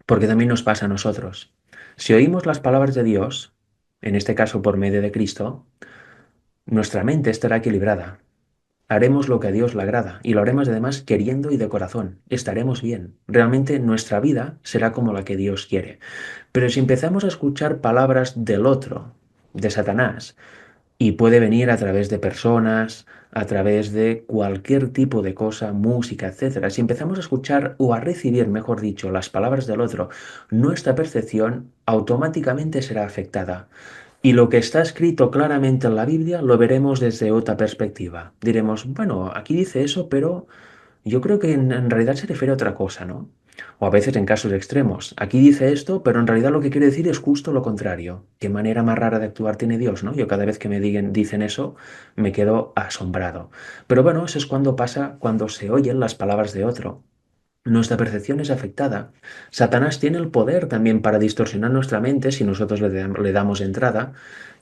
porque también nos pasa a nosotros. Si oímos las palabras de Dios, en este caso por medio de Cristo, nuestra mente estará equilibrada. Haremos lo que a Dios le agrada y lo haremos además queriendo y de corazón. Estaremos bien. Realmente nuestra vida será como la que Dios quiere. Pero si empezamos a escuchar palabras del otro, de Satanás, y puede venir a través de personas, a través de cualquier tipo de cosa, música, etcétera. Si empezamos a escuchar o a recibir, mejor dicho, las palabras del otro, nuestra percepción automáticamente será afectada. Y lo que está escrito claramente en la Biblia lo veremos desde otra perspectiva. Diremos, bueno, aquí dice eso, pero yo creo que en realidad se refiere a otra cosa, ¿no? O a veces en casos extremos. Aquí dice esto, pero en realidad lo que quiere decir es justo lo contrario. Qué manera más rara de actuar tiene Dios, ¿no? Yo cada vez que me dicen eso, me quedo asombrado. Pero bueno, eso es cuando pasa, cuando se oyen las palabras de otro. Nuestra percepción es afectada. Satanás tiene el poder también para distorsionar nuestra mente si nosotros le damos entrada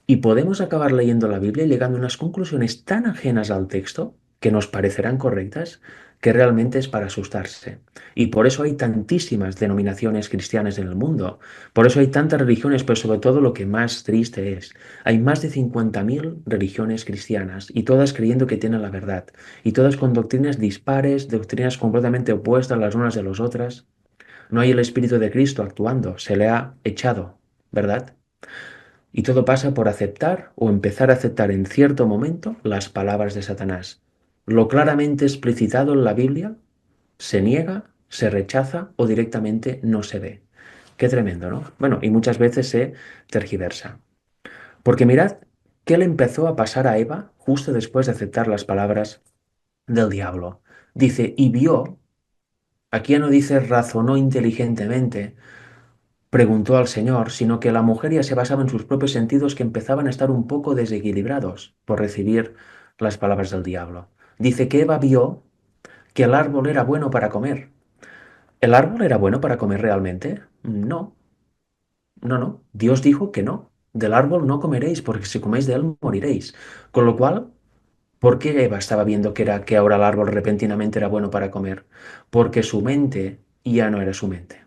y podemos acabar leyendo la Biblia y llegando a unas conclusiones tan ajenas al texto que nos parecerán correctas que realmente es para asustarse. Y por eso hay tantísimas denominaciones cristianas en el mundo. Por eso hay tantas religiones, pero sobre todo lo que más triste es, hay más de 50.000 religiones cristianas y todas creyendo que tienen la verdad. Y todas con doctrinas dispares, doctrinas completamente opuestas las unas de las otras. No hay el Espíritu de Cristo actuando, se le ha echado, ¿verdad? Y todo pasa por aceptar o empezar a aceptar en cierto momento las palabras de Satanás. Lo claramente explicitado en la Biblia se niega, se rechaza o directamente no se ve. Qué tremendo, ¿no? Bueno, y muchas veces se tergiversa. Porque mirad qué le empezó a pasar a Eva justo después de aceptar las palabras del diablo. Dice, y vio, aquí ya no dice razonó inteligentemente, preguntó al Señor, sino que la mujer ya se basaba en sus propios sentidos que empezaban a estar un poco desequilibrados por recibir las palabras del diablo. Dice que Eva vio que el árbol era bueno para comer. ¿El árbol era bueno para comer realmente? No, no, no. Dios dijo que no. Del árbol no comeréis, porque si coméis de él moriréis. Con lo cual, ¿por qué Eva estaba viendo que ahora el árbol repentinamente era bueno para comer? Porque su mente ya no era su mente.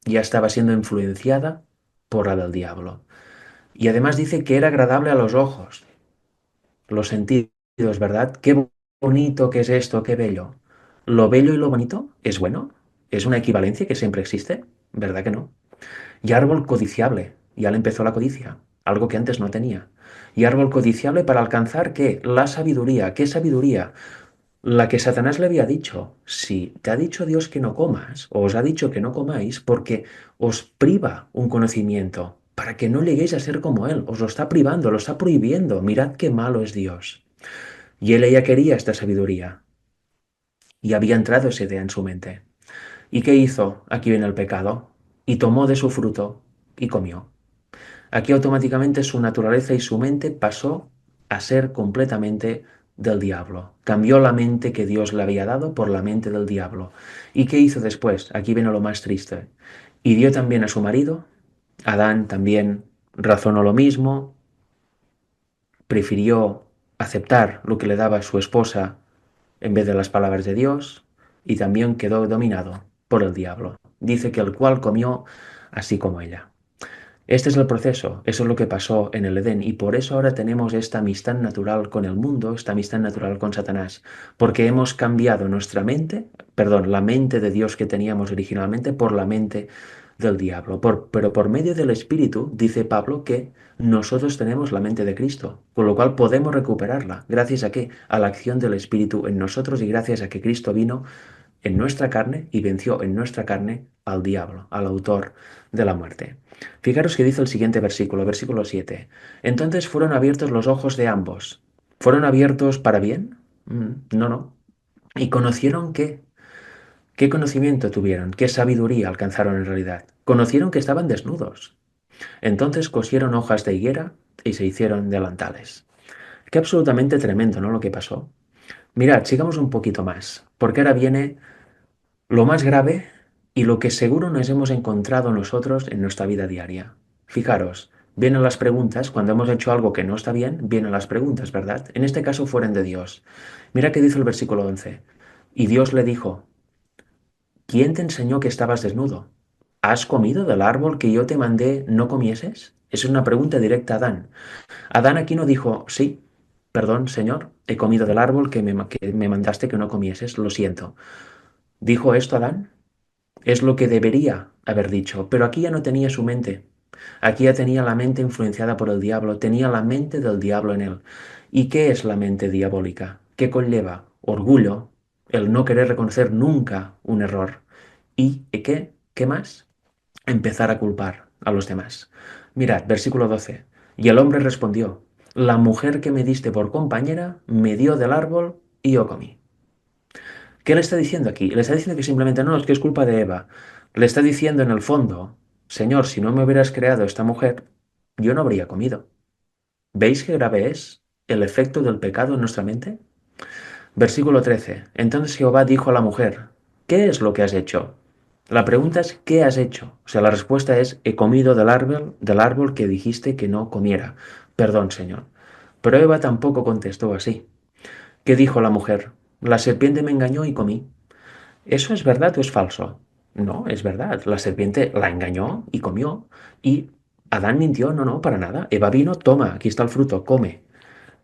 Ya estaba siendo influenciada por la del diablo. Y además dice que era agradable a los ojos, los sentidos, ¿verdad? Qué bonito que es esto, qué bello. ¿Lo bello y lo bonito es bueno? ¿Es una equivalencia que siempre existe? ¿Verdad que no? Y árbol codiciable, ya le empezó la codicia, algo que antes no tenía. Y árbol codiciable para alcanzar ¿qué? La sabiduría. ¿Qué sabiduría? La que Satanás le había dicho. Si te ha dicho Dios que no comas, o os ha dicho que no comáis, porque os priva un conocimiento, para que no lleguéis a ser como Él. Os lo está privando, lo está prohibiendo. Mirad qué malo es Dios. Y él ella quería esta sabiduría. Y había entrado esa idea en su mente. ¿Y qué hizo? Aquí viene el pecado. Y tomó de su fruto y comió. Aquí automáticamente su naturaleza y su mente pasó a ser completamente del diablo. Cambió la mente que Dios le había dado por la mente del diablo. ¿Y qué hizo después? Aquí viene lo más triste. Y dio también a su marido. Adán también razonó lo mismo, prefirió aceptar lo que le daba su esposa en vez de las palabras de Dios y también quedó dominado por el diablo. Dice que el cual comió así como ella. Este es el proceso, eso es lo que pasó en el Edén y por eso ahora tenemos esta amistad natural con el mundo, esta amistad natural con Satanás, porque hemos cambiado nuestra mente, perdón, la mente de Dios que teníamos originalmente por la mente del diablo. Pero por medio del Espíritu, dice Pablo, que nosotros tenemos la mente de Cristo, con lo cual podemos recuperarla. ¿Gracias a qué? A la acción del Espíritu en nosotros y gracias a que Cristo vino en nuestra carne y venció en nuestra carne al diablo, al autor de la muerte. Fijaros que dice el siguiente versículo, versículo 7. Entonces fueron abiertos los ojos de ambos. ¿Fueron abiertos para bien? No, no. ¿Y conocieron qué? ¿Qué conocimiento tuvieron? ¿Qué sabiduría alcanzaron en realidad? Conocieron que estaban desnudos. Entonces cosieron hojas de higuera y se hicieron delantales. Qué absolutamente tremendo, ¿no? Lo que pasó. Mirad, sigamos un poquito más, porque ahora viene lo más grave y lo que seguro nos hemos encontrado nosotros en nuestra vida diaria. Fijaros, vienen las preguntas, cuando hemos hecho algo que no está bien, vienen las preguntas, ¿verdad? En este caso fueron de Dios. Mira qué dice el versículo 11. Y Dios le dijo, ¿quién te enseñó que estabas desnudo? ¿Has comido del árbol que yo te mandé no comieses? Es una pregunta directa a Adán. Adán aquí no dijo, sí, perdón, Señor, he comido del árbol que me mandaste que no comieses, lo siento. ¿Dijo esto Adán? Es lo que debería haber dicho, pero aquí ya no tenía su mente. Aquí ya tenía la mente influenciada por el diablo, tenía la mente del diablo en él. ¿Y qué es la mente diabólica? ¿Qué conlleva? Orgullo, el no querer reconocer nunca un error. ¿Y qué más? Empezar a culpar a los demás. Mirad, versículo 12. Y el hombre respondió, la mujer que me diste por compañera me dio del árbol y yo comí. ¿Qué le está diciendo aquí? Le está diciendo que simplemente no, es que es culpa de Eva. Le está diciendo en el fondo, Señor, si no me hubieras creado esta mujer, yo no habría comido. ¿Veis qué grave es el efecto del pecado en nuestra mente? Versículo 13. Entonces Jehová dijo a la mujer, ¿qué es lo que has hecho? La pregunta es, ¿qué has hecho? O sea, la respuesta es, he comido del árbol que dijiste que no comiera. Perdón, Señor. Pero Eva tampoco contestó así. ¿Qué dijo la mujer? La serpiente me engañó y comí. ¿Eso es verdad o es falso? No, es verdad. La serpiente la engañó y comió. Y Adán mintió, no, no, para nada. Eva vino, toma, aquí está el fruto, come.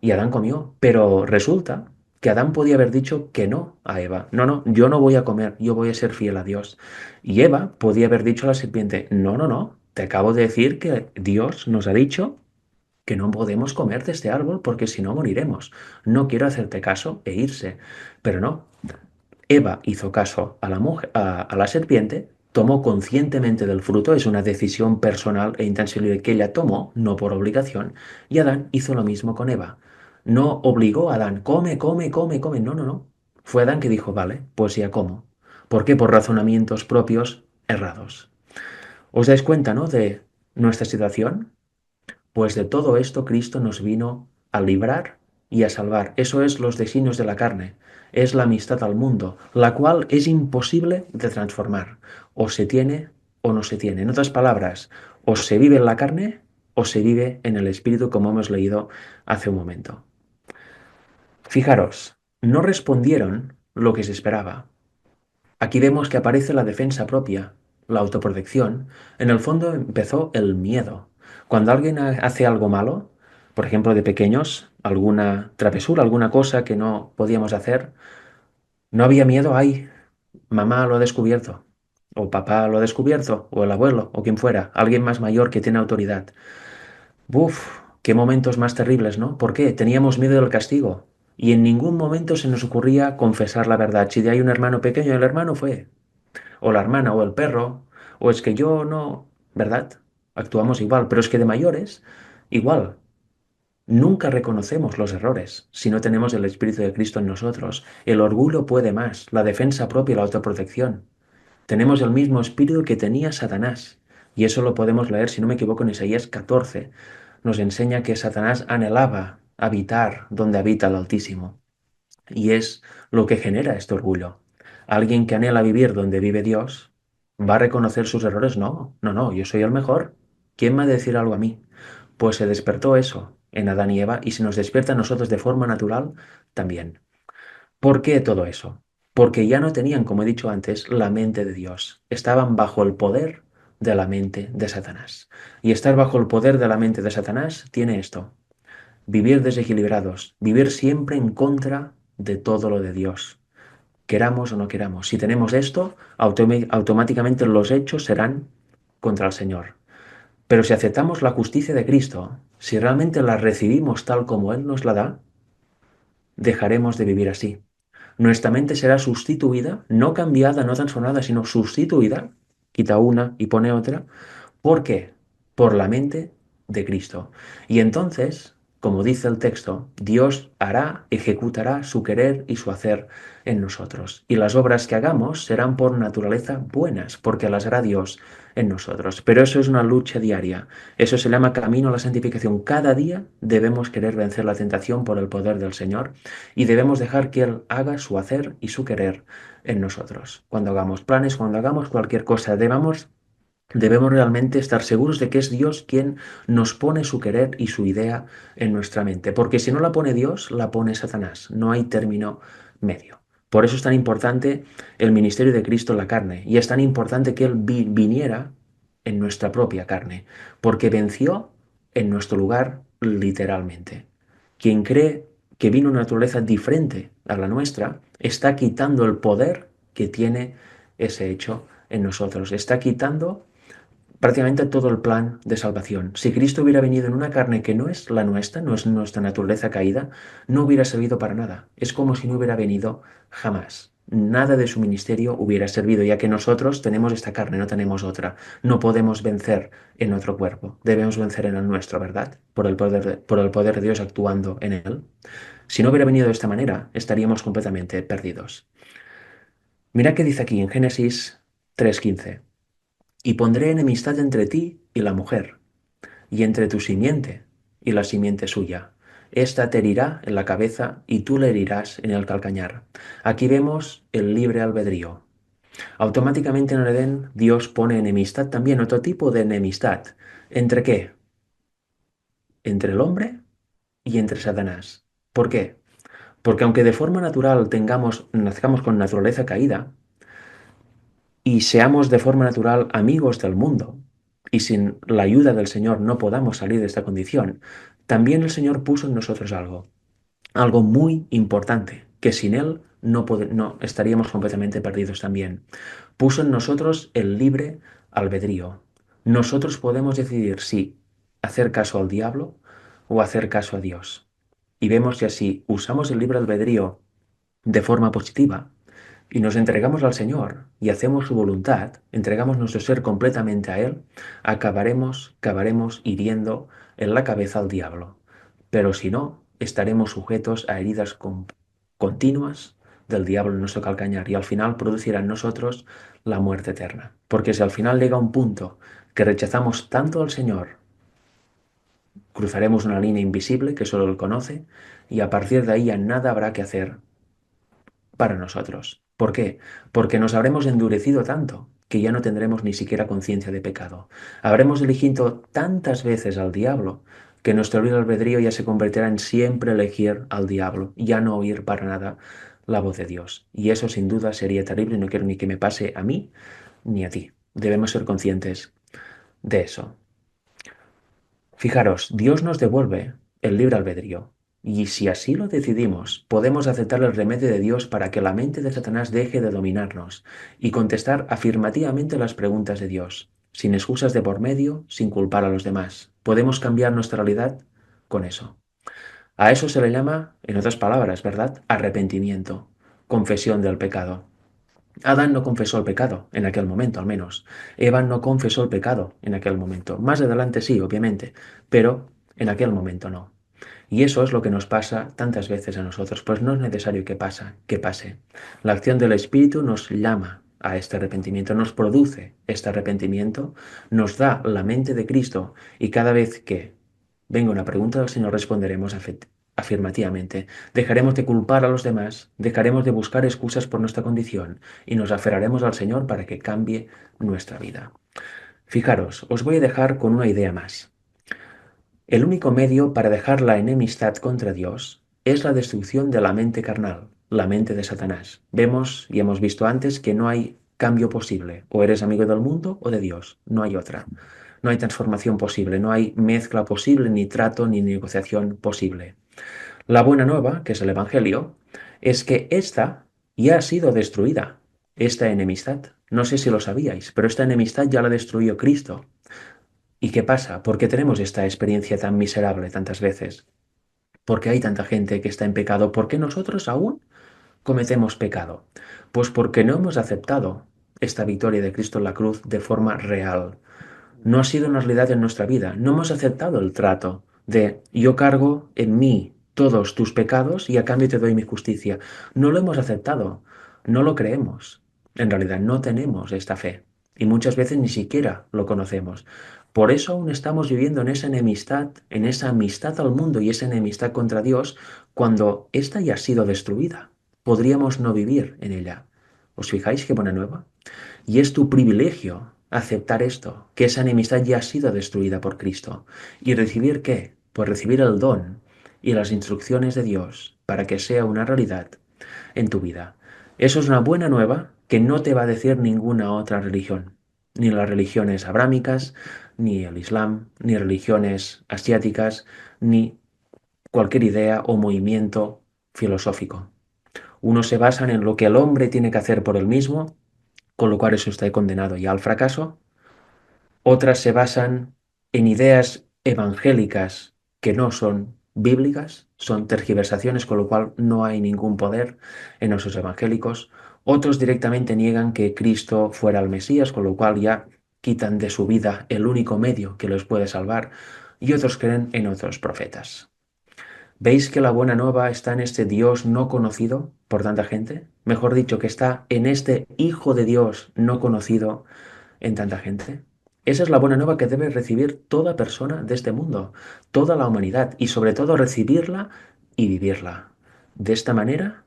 Y Adán comió. Pero resulta que Adán podía haber dicho que no a Eva. No, no, yo no voy a comer, yo voy a ser fiel a Dios. Y Eva podía haber dicho a la serpiente, no, no, no, te acabo de decir que Dios nos ha dicho que no podemos comer de este árbol porque si no moriremos. No quiero hacerte caso e irse. Pero no, Eva hizo caso a la mujer, a la serpiente, tomó conscientemente del fruto, es una decisión personal e intencional que ella tomó, no por obligación, y Adán hizo lo mismo con Eva. No obligó a Adán, come, come, come, come. No, no, no. Fue Adán que dijo, vale, pues ya como. ¿Por qué? Por razonamientos propios errados. ¿Os dais cuenta, no, de nuestra situación? Pues de todo esto Cristo nos vino a librar y a salvar. Eso es los designios de la carne. Es la amistad al mundo, la cual es imposible de transformar. O se tiene o no se tiene. En otras palabras, o se vive en la carne o se vive en el espíritu, como hemos leído hace un momento. Fijaros, no respondieron lo que se esperaba. Aquí vemos que aparece la defensa propia, la autoprotección. En el fondo empezó el miedo. Cuando alguien hace algo malo, por ejemplo de pequeños, alguna travesura, alguna cosa que no podíamos hacer, no había miedo, ay, mamá lo ha descubierto, o papá lo ha descubierto, o el abuelo, o quien fuera, alguien más mayor que tiene autoridad. Buf, qué momentos más terribles, ¿no? ¿Por qué? Teníamos miedo del castigo. Y en ningún momento se nos ocurría confesar la verdad. Si hay un hermano pequeño, el hermano fue o la hermana, o el perro, o es que yo no, ¿verdad? Actuamos igual, pero es que de mayores, igual. Nunca reconocemos los errores si no tenemos el Espíritu de Cristo en nosotros. El orgullo puede más, la defensa propia y la autoprotección. Tenemos el mismo espíritu que tenía Satanás. Y eso lo podemos leer, si no me equivoco, en Isaías 14. Nos enseña que Satanás anhelaba habitar donde habita el Altísimo. Y es lo que genera este orgullo. Alguien que anhela vivir donde vive Dios, ¿va a reconocer sus errores? No, no, no, yo soy el mejor. ¿Quién me va a decir algo a mí? Pues se despertó eso en Adán y Eva y se nos despierta a nosotros de forma natural también. ¿Por qué todo eso? Porque ya no tenían, como he dicho antes, la mente de Dios. Estaban bajo el poder de la mente de Satanás. Y estar bajo el poder de la mente de Satanás tiene esto: vivir desequilibrados, vivir siempre en contra de todo lo de Dios, queramos o no queramos. Si tenemos esto, automáticamente los hechos serán contra el Señor. Pero si aceptamos la justicia de Cristo, si realmente la recibimos tal como Él nos la da, dejaremos de vivir así. Nuestra mente será sustituida, no cambiada, no transformada, sino sustituida, quita una y pone otra. ¿Por qué? Por la mente de Cristo. Y entonces, como dice el texto, Dios hará, ejecutará su querer y su hacer en nosotros. Y las obras que hagamos serán por naturaleza buenas, porque las hará Dios en nosotros. Pero eso es una lucha diaria. Eso se llama camino a la santificación. Cada día debemos querer vencer la tentación por el poder del Señor y debemos dejar que Él haga su hacer y su querer en nosotros. Cuando hagamos planes, cuando hagamos cualquier cosa, debemos realmente estar seguros de que es Dios quien nos pone su querer y su idea en nuestra mente, porque si no la pone Dios, la pone Satanás. No hay término medio. Por eso es tan importante el ministerio de Cristo en la carne, y es tan importante que Él viniera en nuestra propia carne, porque venció en nuestro lugar literalmente. Quien cree que vino una naturaleza diferente a la nuestra, está quitando el poder que tiene ese hecho en nosotros. Está quitando prácticamente todo el plan de salvación. Si Cristo hubiera venido en una carne que no es la nuestra, no es nuestra naturaleza caída, no hubiera servido para nada. Es como si no hubiera venido jamás. Nada de su ministerio hubiera servido, ya que nosotros tenemos esta carne, no tenemos otra. No podemos vencer en otro cuerpo. Debemos vencer en el nuestro, ¿verdad? Por el poder de Dios actuando en él. Si no hubiera venido de esta manera, estaríamos completamente perdidos. Mira qué dice aquí en Génesis 3:15. Y pondré enemistad entre ti y la mujer, y entre tu simiente y la simiente suya. Esta te herirá en la cabeza y tú le herirás en el calcañar. Aquí vemos el libre albedrío. Automáticamente en el Edén Dios pone enemistad también, otro tipo de enemistad. ¿Entre qué? Entre el hombre y entre Satanás. ¿Por qué? Porque aunque de forma natural nazcamos con naturaleza caída, y seamos de forma natural amigos del mundo, y sin la ayuda del Señor no podamos salir de esta condición, también el Señor puso en nosotros algo muy importante, que sin Él no estaríamos completamente perdidos también. Puso en nosotros el libre albedrío. Nosotros podemos decidir si hacer caso al diablo o hacer caso a Dios. Y vemos que así usamos el libre albedrío de forma positiva y nos entregamos al Señor y hacemos su voluntad, entregamos nuestro ser completamente a Él, acabaremos hiriendo en la cabeza al diablo. Pero si no, estaremos sujetos a heridas continuas del diablo en nuestro calcañar y al final producirá en nosotros la muerte eterna. Porque si al final llega un punto que rechazamos tanto al Señor, cruzaremos una línea invisible que solo Él conoce y a partir de ahí ya nada habrá que hacer para nosotros. ¿Por qué? Porque nos habremos endurecido tanto que ya no tendremos ni siquiera conciencia de pecado. Habremos elegido tantas veces al diablo que nuestro libre albedrío ya se convertirá en siempre elegir al diablo, ya no oír para nada la voz de Dios. Y eso sin duda sería terrible y no quiero ni que me pase a mí ni a ti. Debemos ser conscientes de eso. Fijaros, Dios nos devuelve el libre albedrío, y si así lo decidimos, podemos aceptar el remedio de Dios para que la mente de Satanás deje de dominarnos y contestar afirmativamente las preguntas de Dios, sin excusas de por medio, sin culpar a los demás. Podemos cambiar nuestra realidad con eso. A eso se le llama, en otras palabras, ¿verdad? Arrepentimiento, confesión del pecado. Adán no confesó el pecado, en aquel momento al menos. Eva no confesó el pecado en aquel momento. Más adelante sí, obviamente, pero en aquel momento no. Y eso es lo que nos pasa tantas veces a nosotros, pues no es necesario que pase. La acción del Espíritu nos llama a este arrepentimiento, nos produce este arrepentimiento, nos da la mente de Cristo y cada vez que venga una pregunta del Señor responderemos afirmativamente. Dejaremos de culpar a los demás, dejaremos de buscar excusas por nuestra condición y nos aferraremos al Señor para que cambie nuestra vida. Fijaros, os voy a dejar con una idea más. El único medio para dejar la enemistad contra Dios es la destrucción de la mente carnal, la mente de Satanás. Vemos y hemos visto antes que no hay cambio posible. O eres amigo del mundo o de Dios. No hay otra. No hay transformación posible, no hay mezcla posible, ni trato, ni negociación posible. La buena nueva, que es el Evangelio, es que esta ya ha sido destruida, esta enemistad No sé si lo sabíais, pero esta enemistad ya la destruyó Cristo. ¿Y qué pasa? ¿Por qué tenemos esta experiencia tan miserable tantas veces? ¿Por qué hay tanta gente que está en pecado? ¿Por qué nosotros aún cometemos pecado? Pues porque no hemos aceptado esta victoria de Cristo en la cruz de forma real. No ha sido una realidad en nuestra vida. No hemos aceptado el trato de yo cargo en mí todos tus pecados y a cambio te doy mi justicia. No lo hemos aceptado. No lo creemos. En realidad no tenemos esta fe. Y muchas veces ni siquiera lo conocemos. Por eso aún estamos viviendo en esa amistad al mundo y esa enemistad contra Dios, cuando ésta ya ha sido destruida. Podríamos no vivir en ella. ¿Os fijáis qué buena nueva? Y es tu privilegio aceptar esto, que esa enemistad ya ha sido destruida por Cristo. ¿Y recibir qué? Pues recibir el don y las instrucciones de Dios para que sea una realidad en tu vida. Eso es una buena nueva que no te va a decir ninguna otra religión, ni las religiones abrámicas, ni el Islam, ni religiones asiáticas, ni cualquier idea o movimiento filosófico. Unos se basan en lo que el hombre tiene que hacer por él mismo, con lo cual eso está condenado ya al fracaso. Otras se basan en ideas evangélicas que no son bíblicas, son tergiversaciones, con lo cual no hay ningún poder en esos evangélicos. Otros directamente niegan que Cristo fuera el Mesías, con lo cual ya quitan de su vida el único medio que los puede salvar. Y otros creen en otros profetas. ¿Veis que la buena nueva está en este Dios no conocido por tanta gente? Mejor dicho, que está en este Hijo de Dios no conocido en tanta gente. Esa es la buena nueva que debe recibir toda persona de este mundo, toda la humanidad, y sobre todo recibirla y vivirla. De esta manera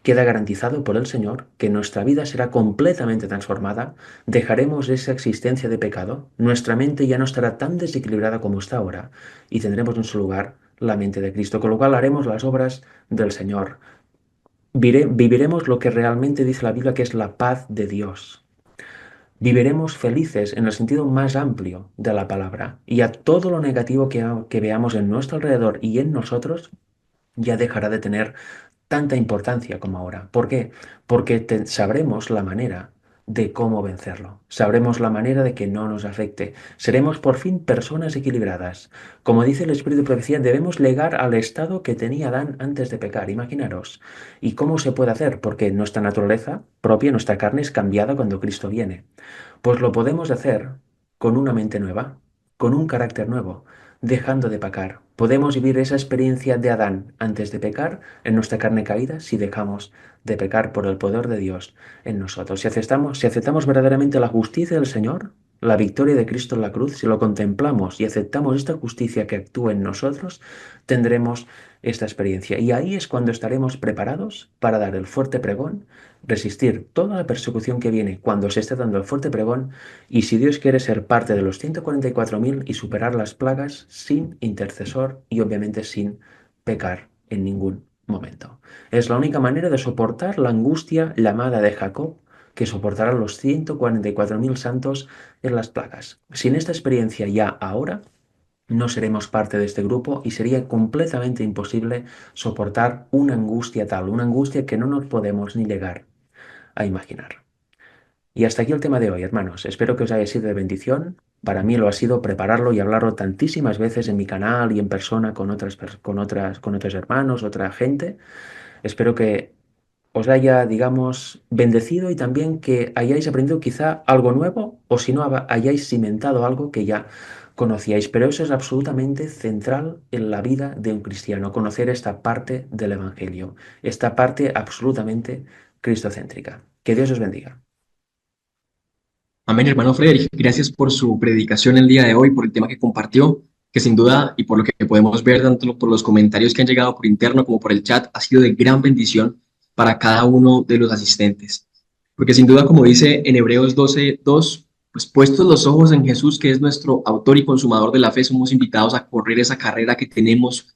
queda garantizado por el Señor que nuestra vida será completamente transformada, dejaremos esa existencia de pecado, nuestra mente ya no estará tan desequilibrada como está ahora, y tendremos en su lugar la mente de Cristo, con lo cual haremos las obras del Señor. Viviremos lo que realmente dice la Biblia, que es la paz de Dios. Viviremos felices en el sentido más amplio de la palabra, y a todo lo negativo que veamos en nuestro alrededor y en nosotros ya dejará de tener tanta importancia como ahora. ¿Por qué? Porque sabremos la manera de cómo vencerlo. Sabremos la manera de que no nos afecte. Seremos por fin personas equilibradas. Como dice el Espíritu de Profecía, debemos llegar al estado que tenía Adán antes de pecar. Imaginaros. ¿Y cómo se puede hacer? Porque nuestra naturaleza propia, nuestra carne es cambiada cuando Cristo viene. Pues lo podemos hacer con una mente nueva, con un carácter nuevo, dejando de pecar. Podemos vivir esa experiencia de Adán antes de pecar en nuestra carne caída si dejamos de pecar por el poder de Dios en nosotros. Si aceptamos verdaderamente la justicia del Señor, la victoria de Cristo en la cruz, si lo contemplamos y aceptamos esta justicia que actúa en nosotros, tendremos esta experiencia. Y ahí es cuando estaremos preparados para dar el fuerte pregón, resistir toda la persecución que viene cuando se esté dando el fuerte pregón, y si Dios quiere ser parte de los 144.000 y superar las plagas sin intercesor y obviamente sin pecar en ningún momento. Es la única manera de soportar la angustia llamada de Jacob, que soportarán los 144.000 santos en las plagas. Sin esta experiencia ya ahora, no seremos parte de este grupo y sería completamente imposible soportar una angustia tal, una angustia que no nos podemos ni llegar a imaginar. Y hasta aquí el tema de hoy, hermanos. Espero que os haya sido de bendición. Para mí lo ha sido prepararlo y hablarlo tantísimas veces en mi canal y en persona con otros hermanos, otra gente. Espero que os haya, digamos, bendecido y también que hayáis aprendido quizá algo nuevo o si no hayáis cimentado algo que ya conocíais. Pero eso es absolutamente central en la vida de un cristiano, conocer esta parte del Evangelio, esta parte absolutamente cristocéntrica. Que Dios os bendiga. Amén, hermano Frederick. Gracias por su predicación el día de hoy, por el tema que compartió, que sin duda y por lo que podemos ver tanto por los comentarios que han llegado por interno como por el chat, ha sido de gran bendición para cada uno de los asistentes. Porque sin duda, como dice en Hebreos 12:2, pues puestos los ojos en Jesús, que es nuestro autor y consumador de la fe, somos invitados a correr esa carrera que tenemos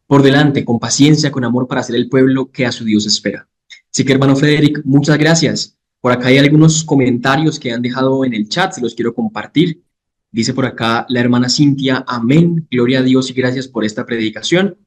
por delante, con paciencia, con amor para ser el pueblo que a su Dios espera. Así que, hermano Frederick, muchas gracias. Por acá hay algunos comentarios que han dejado en el chat, se los quiero compartir. Dice por acá la hermana Cintia, amén, gloria a Dios y gracias por esta predicación.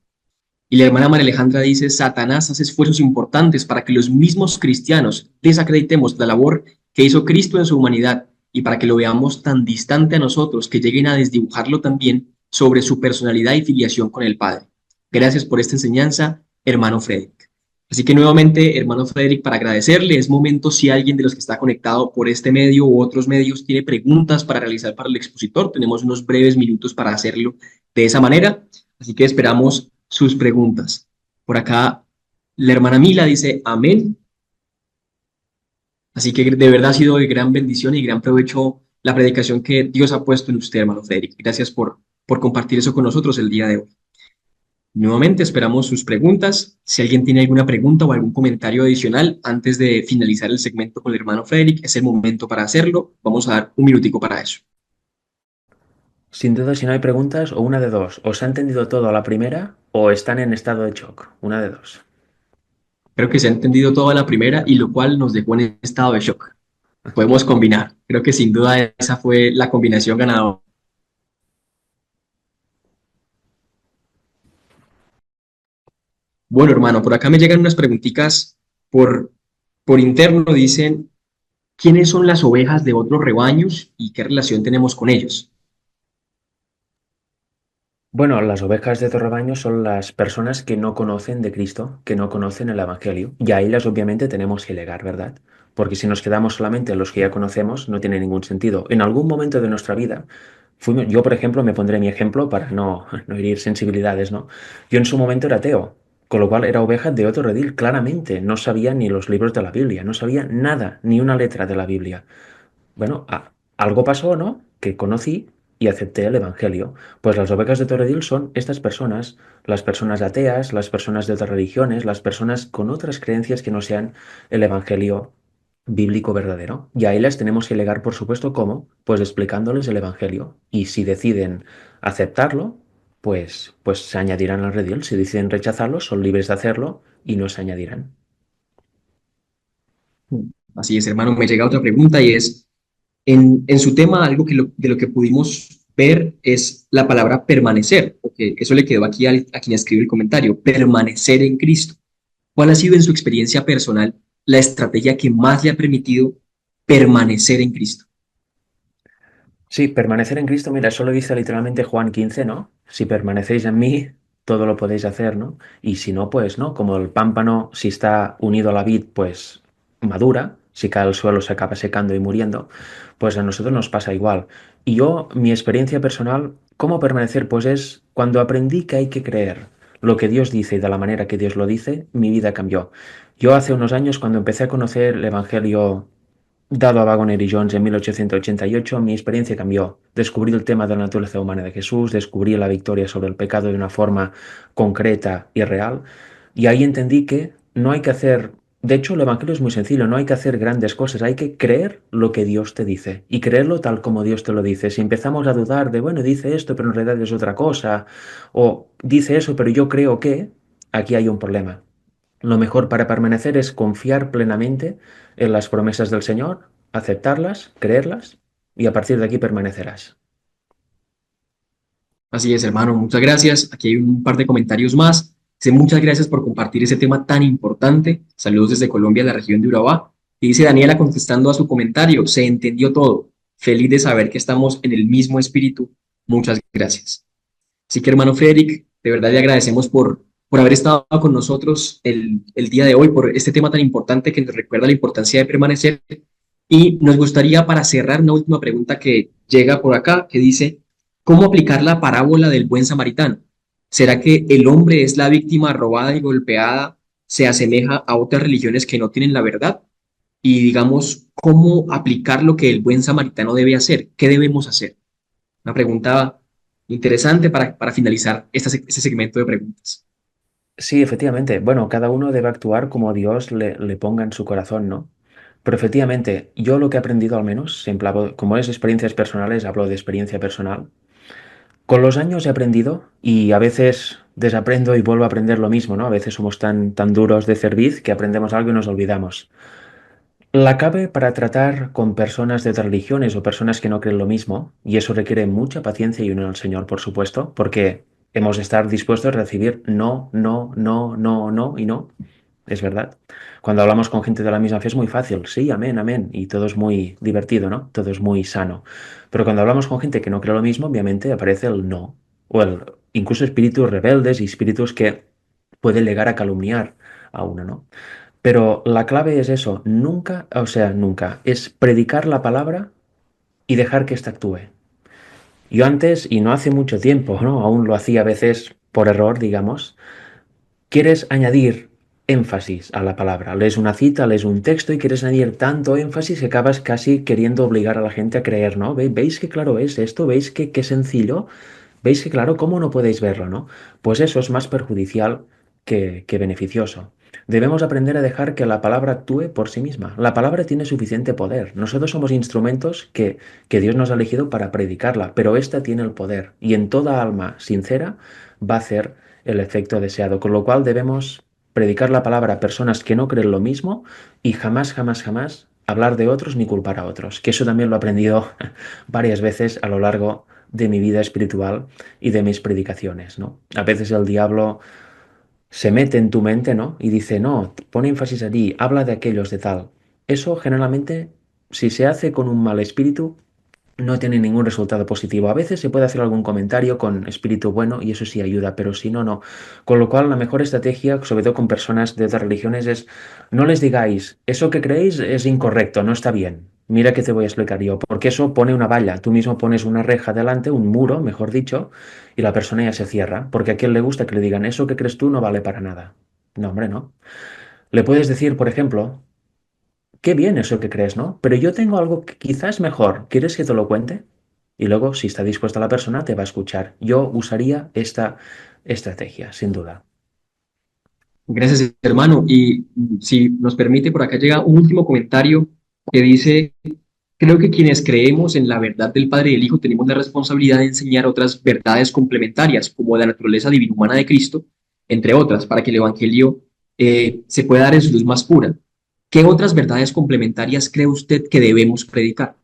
Y la hermana María Alejandra dice, Satanás hace esfuerzos importantes para que los mismos cristianos desacreditemos la labor que hizo Cristo en su humanidad y para que lo veamos tan distante a nosotros que lleguen a desdibujarlo también sobre su personalidad y filiación con el Padre. Gracias por esta enseñanza, hermano Frederick. Así que nuevamente, hermano Frederick, para agradecerle, es momento si alguien de los que está conectado por este medio u otros medios tiene preguntas para realizar para el expositor, tenemos unos breves minutos para hacerlo de esa manera, así que esperamos sus preguntas. Por acá, la hermana Mila dice amén. Así que de verdad ha sido de gran bendición y gran provecho la predicación que Dios ha puesto en usted, hermano Frederick. Gracias por compartir eso con nosotros el día de hoy. Nuevamente esperamos sus preguntas. Si alguien tiene alguna pregunta o algún comentario adicional antes de finalizar el segmento con el hermano Frederick, es el momento para hacerlo. Vamos a dar un minutico para eso. Sin duda, si no hay preguntas, o una de dos, o se ha entendido todo a la primera, o están en estado de shock. Una de dos. Creo que se ha entendido toda la primera y lo cual nos dejó en estado de shock. Podemos combinar. Creo que sin duda esa fue la combinación ganadora. Bueno, hermano, por acá me llegan unas preguntitas por, por interno. Dicen, ¿quiénes son las ovejas de otros rebaños y qué relación tenemos con ellos? Bueno, las ovejas de otro rebaño son las personas que no conocen de Cristo, que no conocen el Evangelio. Y a ellas obviamente tenemos que llegar, ¿verdad? Porque si nos quedamos solamente en los que ya conocemos, no tiene ningún sentido. En algún momento de nuestra vida, yo por ejemplo me pondré mi ejemplo para no herir sensibilidades, ¿no? Yo en su momento era ateo, con lo cual era oveja de otro redil, claramente. No sabía ni los libros de la Biblia, no sabía nada, ni una letra de la Biblia. Bueno, algo pasó, ¿no? Que conocí y acepté el Evangelio. Pues las ovejas de Torredil son estas personas, las personas ateas, las personas de otras religiones, las personas con otras creencias que no sean el Evangelio bíblico verdadero. Y ahí las tenemos que llegar, por supuesto, ¿cómo? Pues explicándoles el Evangelio. Y si deciden aceptarlo, pues se añadirán al redil. Si deciden rechazarlo, son libres de hacerlo y no se añadirán. Así es, hermano, me llega otra pregunta y es, en su tema, algo de lo que pudimos ver es la palabra permanecer, porque eso le quedó aquí a quien escribe el comentario, permanecer en Cristo. ¿Cuál ha sido en su experiencia personal la estrategia que más le ha permitido permanecer en Cristo? Sí, permanecer en Cristo, mira, eso lo dice literalmente Juan 15, ¿no? Si permanecéis en mí, todo lo podéis hacer, ¿no? Y si no, pues no, como el pámpano, si está unido a la vid, pues madura, si cae al suelo se acaba secando y muriendo, pues a nosotros nos pasa igual. Y yo, mi experiencia personal, ¿cómo permanecer? Pues es cuando aprendí que hay que creer lo que Dios dice y de la manera que Dios lo dice, mi vida cambió. Yo hace unos años, cuando empecé a conocer el Evangelio dado a Wagner y Jones en 1888, mi experiencia cambió. Descubrí el tema de la naturaleza humana de Jesús, descubrí la victoria sobre el pecado de una forma concreta y real, y ahí entendí que no hay que hacer, de hecho el Evangelio es muy sencillo, no hay que hacer grandes cosas, hay que creer lo que Dios te dice y creerlo tal como Dios te lo dice. Si empezamos a dudar de, bueno, dice esto, pero en realidad es otra cosa, o dice eso, pero yo creo que, aquí hay un problema. Lo mejor para permanecer es confiar plenamente en las promesas del Señor, aceptarlas, creerlas y a partir de aquí permanecerás. Así es, hermano, muchas gracias. Aquí hay un par de comentarios más. Dice, muchas gracias por compartir ese tema tan importante. Saludos desde Colombia, la región de Urabá. Y dice Daniela contestando a su comentario, se entendió todo. Feliz de saber que estamos en el mismo espíritu. Muchas gracias. Así que, hermano Frederick, de verdad le agradecemos por haber estado con nosotros el día de hoy, por este tema tan importante que nos recuerda la importancia de permanecer. Y nos gustaría, para cerrar, una última pregunta que llega por acá, que dice, ¿cómo aplicar la parábola del buen samaritano? ¿Será que el hombre es la víctima robada y golpeada, se asemeja a otras religiones que no tienen la verdad? Y digamos, ¿cómo aplicar lo que el buen samaritano debe hacer? ¿Qué debemos hacer? Una pregunta interesante para finalizar este segmento de preguntas. Sí, efectivamente. Bueno, cada uno debe actuar como Dios le ponga en su corazón, ¿no? Pero efectivamente, yo lo que he aprendido al menos, siempre como es experiencias personales, hablo de experiencia personal. Con los años he aprendido y a veces desaprendo y vuelvo a aprender lo mismo, ¿no? A veces somos tan duros de cerviz que aprendemos algo y nos olvidamos. La clave para tratar con personas de otras religiones o personas que no creen lo mismo, y eso requiere mucha paciencia y unión al Señor, por supuesto, porque hemos de estar dispuestos a recibir no, no, no, no, no y no. es verdad. Cuando hablamos con gente de la misma fe es muy fácil, sí, amén, amén, y todo es muy divertido, ¿no? Todo es muy sano. Pero cuando hablamos con gente que no cree lo mismo, obviamente aparece el no, o incluso espíritus rebeldes y espíritus que pueden llegar a calumniar a uno, ¿no? Pero la clave es eso, nunca, o sea, nunca, es predicar la palabra y dejar que ésta actúe. Yo antes, y no hace mucho tiempo, ¿no? Aún lo hacía a veces por error, digamos, quieres añadir énfasis a la palabra. Lees una cita, lees un texto y quieres añadir tanto énfasis que acabas casi queriendo obligar a la gente a creer, ¿no? ¿Veis qué claro es esto? ¿Veis qué sencillo? ¿Veis que claro, cómo no podéis verlo, no? Pues eso es más perjudicial que beneficioso. Debemos aprender a dejar que la palabra actúe por sí misma. La palabra tiene suficiente poder. Nosotros somos instrumentos que Dios nos ha elegido para predicarla, pero esta tiene el poder y en toda alma sincera va a hacer el efecto deseado. Con lo cual debemos predicar la palabra a personas que no creen lo mismo y jamás, jamás, jamás hablar de otros ni culpar a otros. Que eso también lo he aprendido varias veces a lo largo de mi vida espiritual y de mis predicaciones, ¿no? A veces el diablo se mete en tu mente, ¿no? Y dice, no, pone énfasis allí, habla de aquellos de tal. Eso generalmente, si se hace con un mal espíritu, no tiene ningún resultado positivo. A veces se puede hacer algún comentario con espíritu bueno y eso sí ayuda, pero si no, no. Con lo cual, la mejor estrategia, sobre todo con personas de otras religiones, es no les digáis, eso que creéis es incorrecto, no está bien. Mira que te voy a explicar yo, porque eso pone una valla. Tú mismo pones una reja delante, un muro, mejor dicho, y la persona ya se cierra, porque a quien le gusta que le digan, eso que crees tú no vale para nada. No, hombre, no. Le puedes decir, por ejemplo, qué bien eso que crees, ¿no? Pero yo tengo algo que quizás es mejor. ¿Quieres que te lo cuente? Y luego, si está dispuesta la persona, te va a escuchar. Yo usaría esta estrategia, sin duda. Gracias, hermano. Y si nos permite, por acá llega un último comentario que dice, creo que quienes creemos en la verdad del Padre y del Hijo tenemos la responsabilidad de enseñar otras verdades complementarias, como la naturaleza divina humana de Cristo, entre otras, para que el Evangelio se pueda dar en su luz más pura. ¿Qué otras verdades complementarias cree usted que debemos predicar?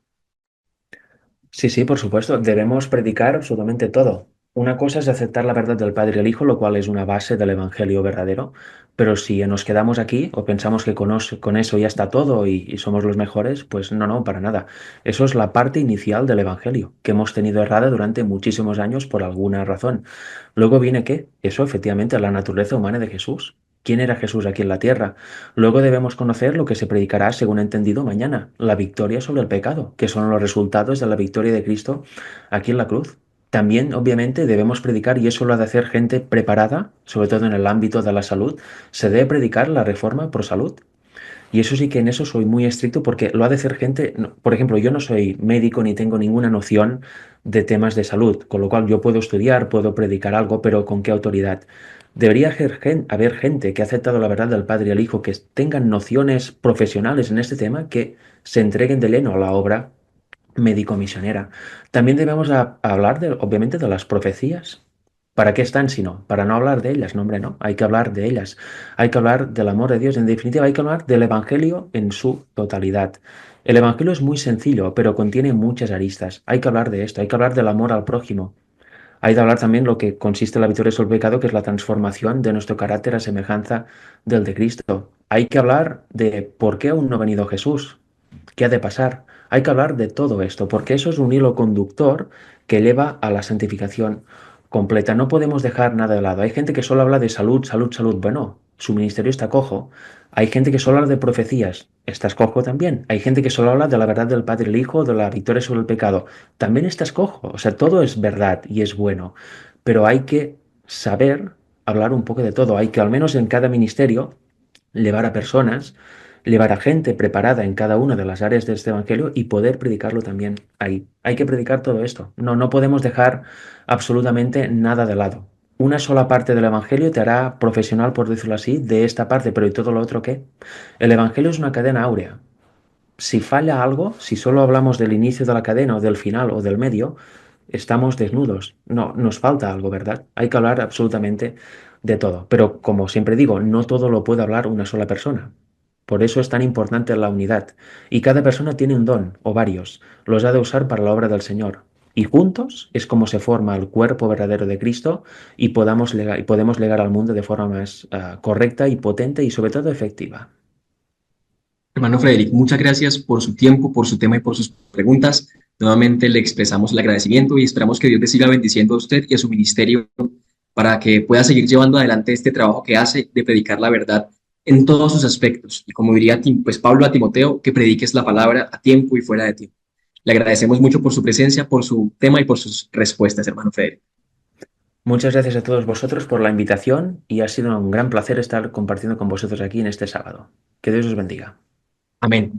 Sí, sí, por supuesto. Debemos predicar absolutamente todo. Una cosa es aceptar la verdad del Padre y el Hijo, lo cual es una base del Evangelio verdadero, pero si nos quedamos aquí o pensamos que con eso ya está todo y somos los mejores, pues no, no, para nada. Eso es la parte inicial del Evangelio, que hemos tenido errada durante muchísimos años por alguna razón. Luego viene que eso, efectivamente, la naturaleza humana de Jesús. ¿Quién era Jesús aquí en la tierra? Luego debemos conocer lo que se predicará, según he entendido, mañana, la victoria sobre el pecado, que son los resultados de la victoria de Cristo aquí en la cruz. También, obviamente, debemos predicar, y eso lo ha de hacer gente preparada, sobre todo en el ámbito de la salud, se debe predicar la reforma por salud. Y eso sí que en eso soy muy estricto porque lo ha de hacer gente, por ejemplo, yo no soy médico ni tengo ninguna noción de temas de salud, con lo cual yo puedo estudiar, puedo predicar algo, pero ¿con qué autoridad? Debería haber gente que ha aceptado la verdad del Padre y el Hijo, que tengan nociones profesionales en este tema, que se entreguen de lleno a la obra médico-misionera. También debemos hablar, obviamente, de las profecías. ¿Para qué están si no? Para no hablar de ellas, no, hombre, no. Hay que hablar de ellas. Hay que hablar del amor de Dios. En definitiva, hay que hablar del Evangelio en su totalidad. El Evangelio es muy sencillo, pero contiene muchas aristas. Hay que hablar de esto. Hay que hablar del amor al prójimo. Hay que hablar también lo que consiste en la victoria sobre el pecado, que es la transformación de nuestro carácter a semejanza del de Cristo. Hay que hablar de por qué aún no ha venido Jesús. ¿Qué ha de pasar? Hay que hablar de todo esto, porque eso es un hilo conductor que lleva a la santificación completa. No podemos dejar nada de lado. Hay gente que solo habla de salud, salud, salud. Bueno, su ministerio está cojo. Hay gente que solo habla de profecías. Estás cojo también. Hay gente que solo habla de la verdad del Padre y el Hijo, de la victoria sobre el pecado. También estás cojo. O sea, todo es verdad y es bueno. Pero hay que saber hablar un poco de todo. Hay que, al menos en cada ministerio, llevar a personas, llevar a gente preparada en cada una de las áreas de este evangelio y poder predicarlo también ahí. Hay que predicar todo esto. No, no podemos dejar absolutamente nada de lado. Una sola parte del evangelio te hará profesional, por decirlo así, de esta parte, pero ¿y todo lo otro qué? El evangelio es una cadena áurea. Si falla algo, si solo hablamos del inicio de la cadena o del final o del medio, estamos desnudos. No, nos falta algo, ¿verdad? Hay que hablar absolutamente de todo. Pero como siempre digo, no todo lo puede hablar una sola persona. Por eso es tan importante la unidad. Y cada persona tiene un don, o varios. Los ha de usar para la obra del Señor. Y juntos es como se forma el cuerpo verdadero de Cristo y podemos legar al mundo de forma más correcta y potente y sobre todo efectiva. Hermano Frederic, muchas gracias por su tiempo, por su tema y por sus preguntas. Nuevamente le expresamos el agradecimiento y esperamos que Dios le siga bendiciendo a usted y a su ministerio para que pueda seguir llevando adelante este trabajo que hace de predicar la verdad en todos sus aspectos. Y como diría pues Pablo a Timoteo, que prediques la palabra a tiempo y fuera de tiempo. Le agradecemos mucho por su presencia, por su tema y por sus respuestas, hermano Frederic. Muchas gracias a todos vosotros por la invitación y ha sido un gran placer estar compartiendo con vosotros aquí en este sábado. Que Dios os bendiga. Amén.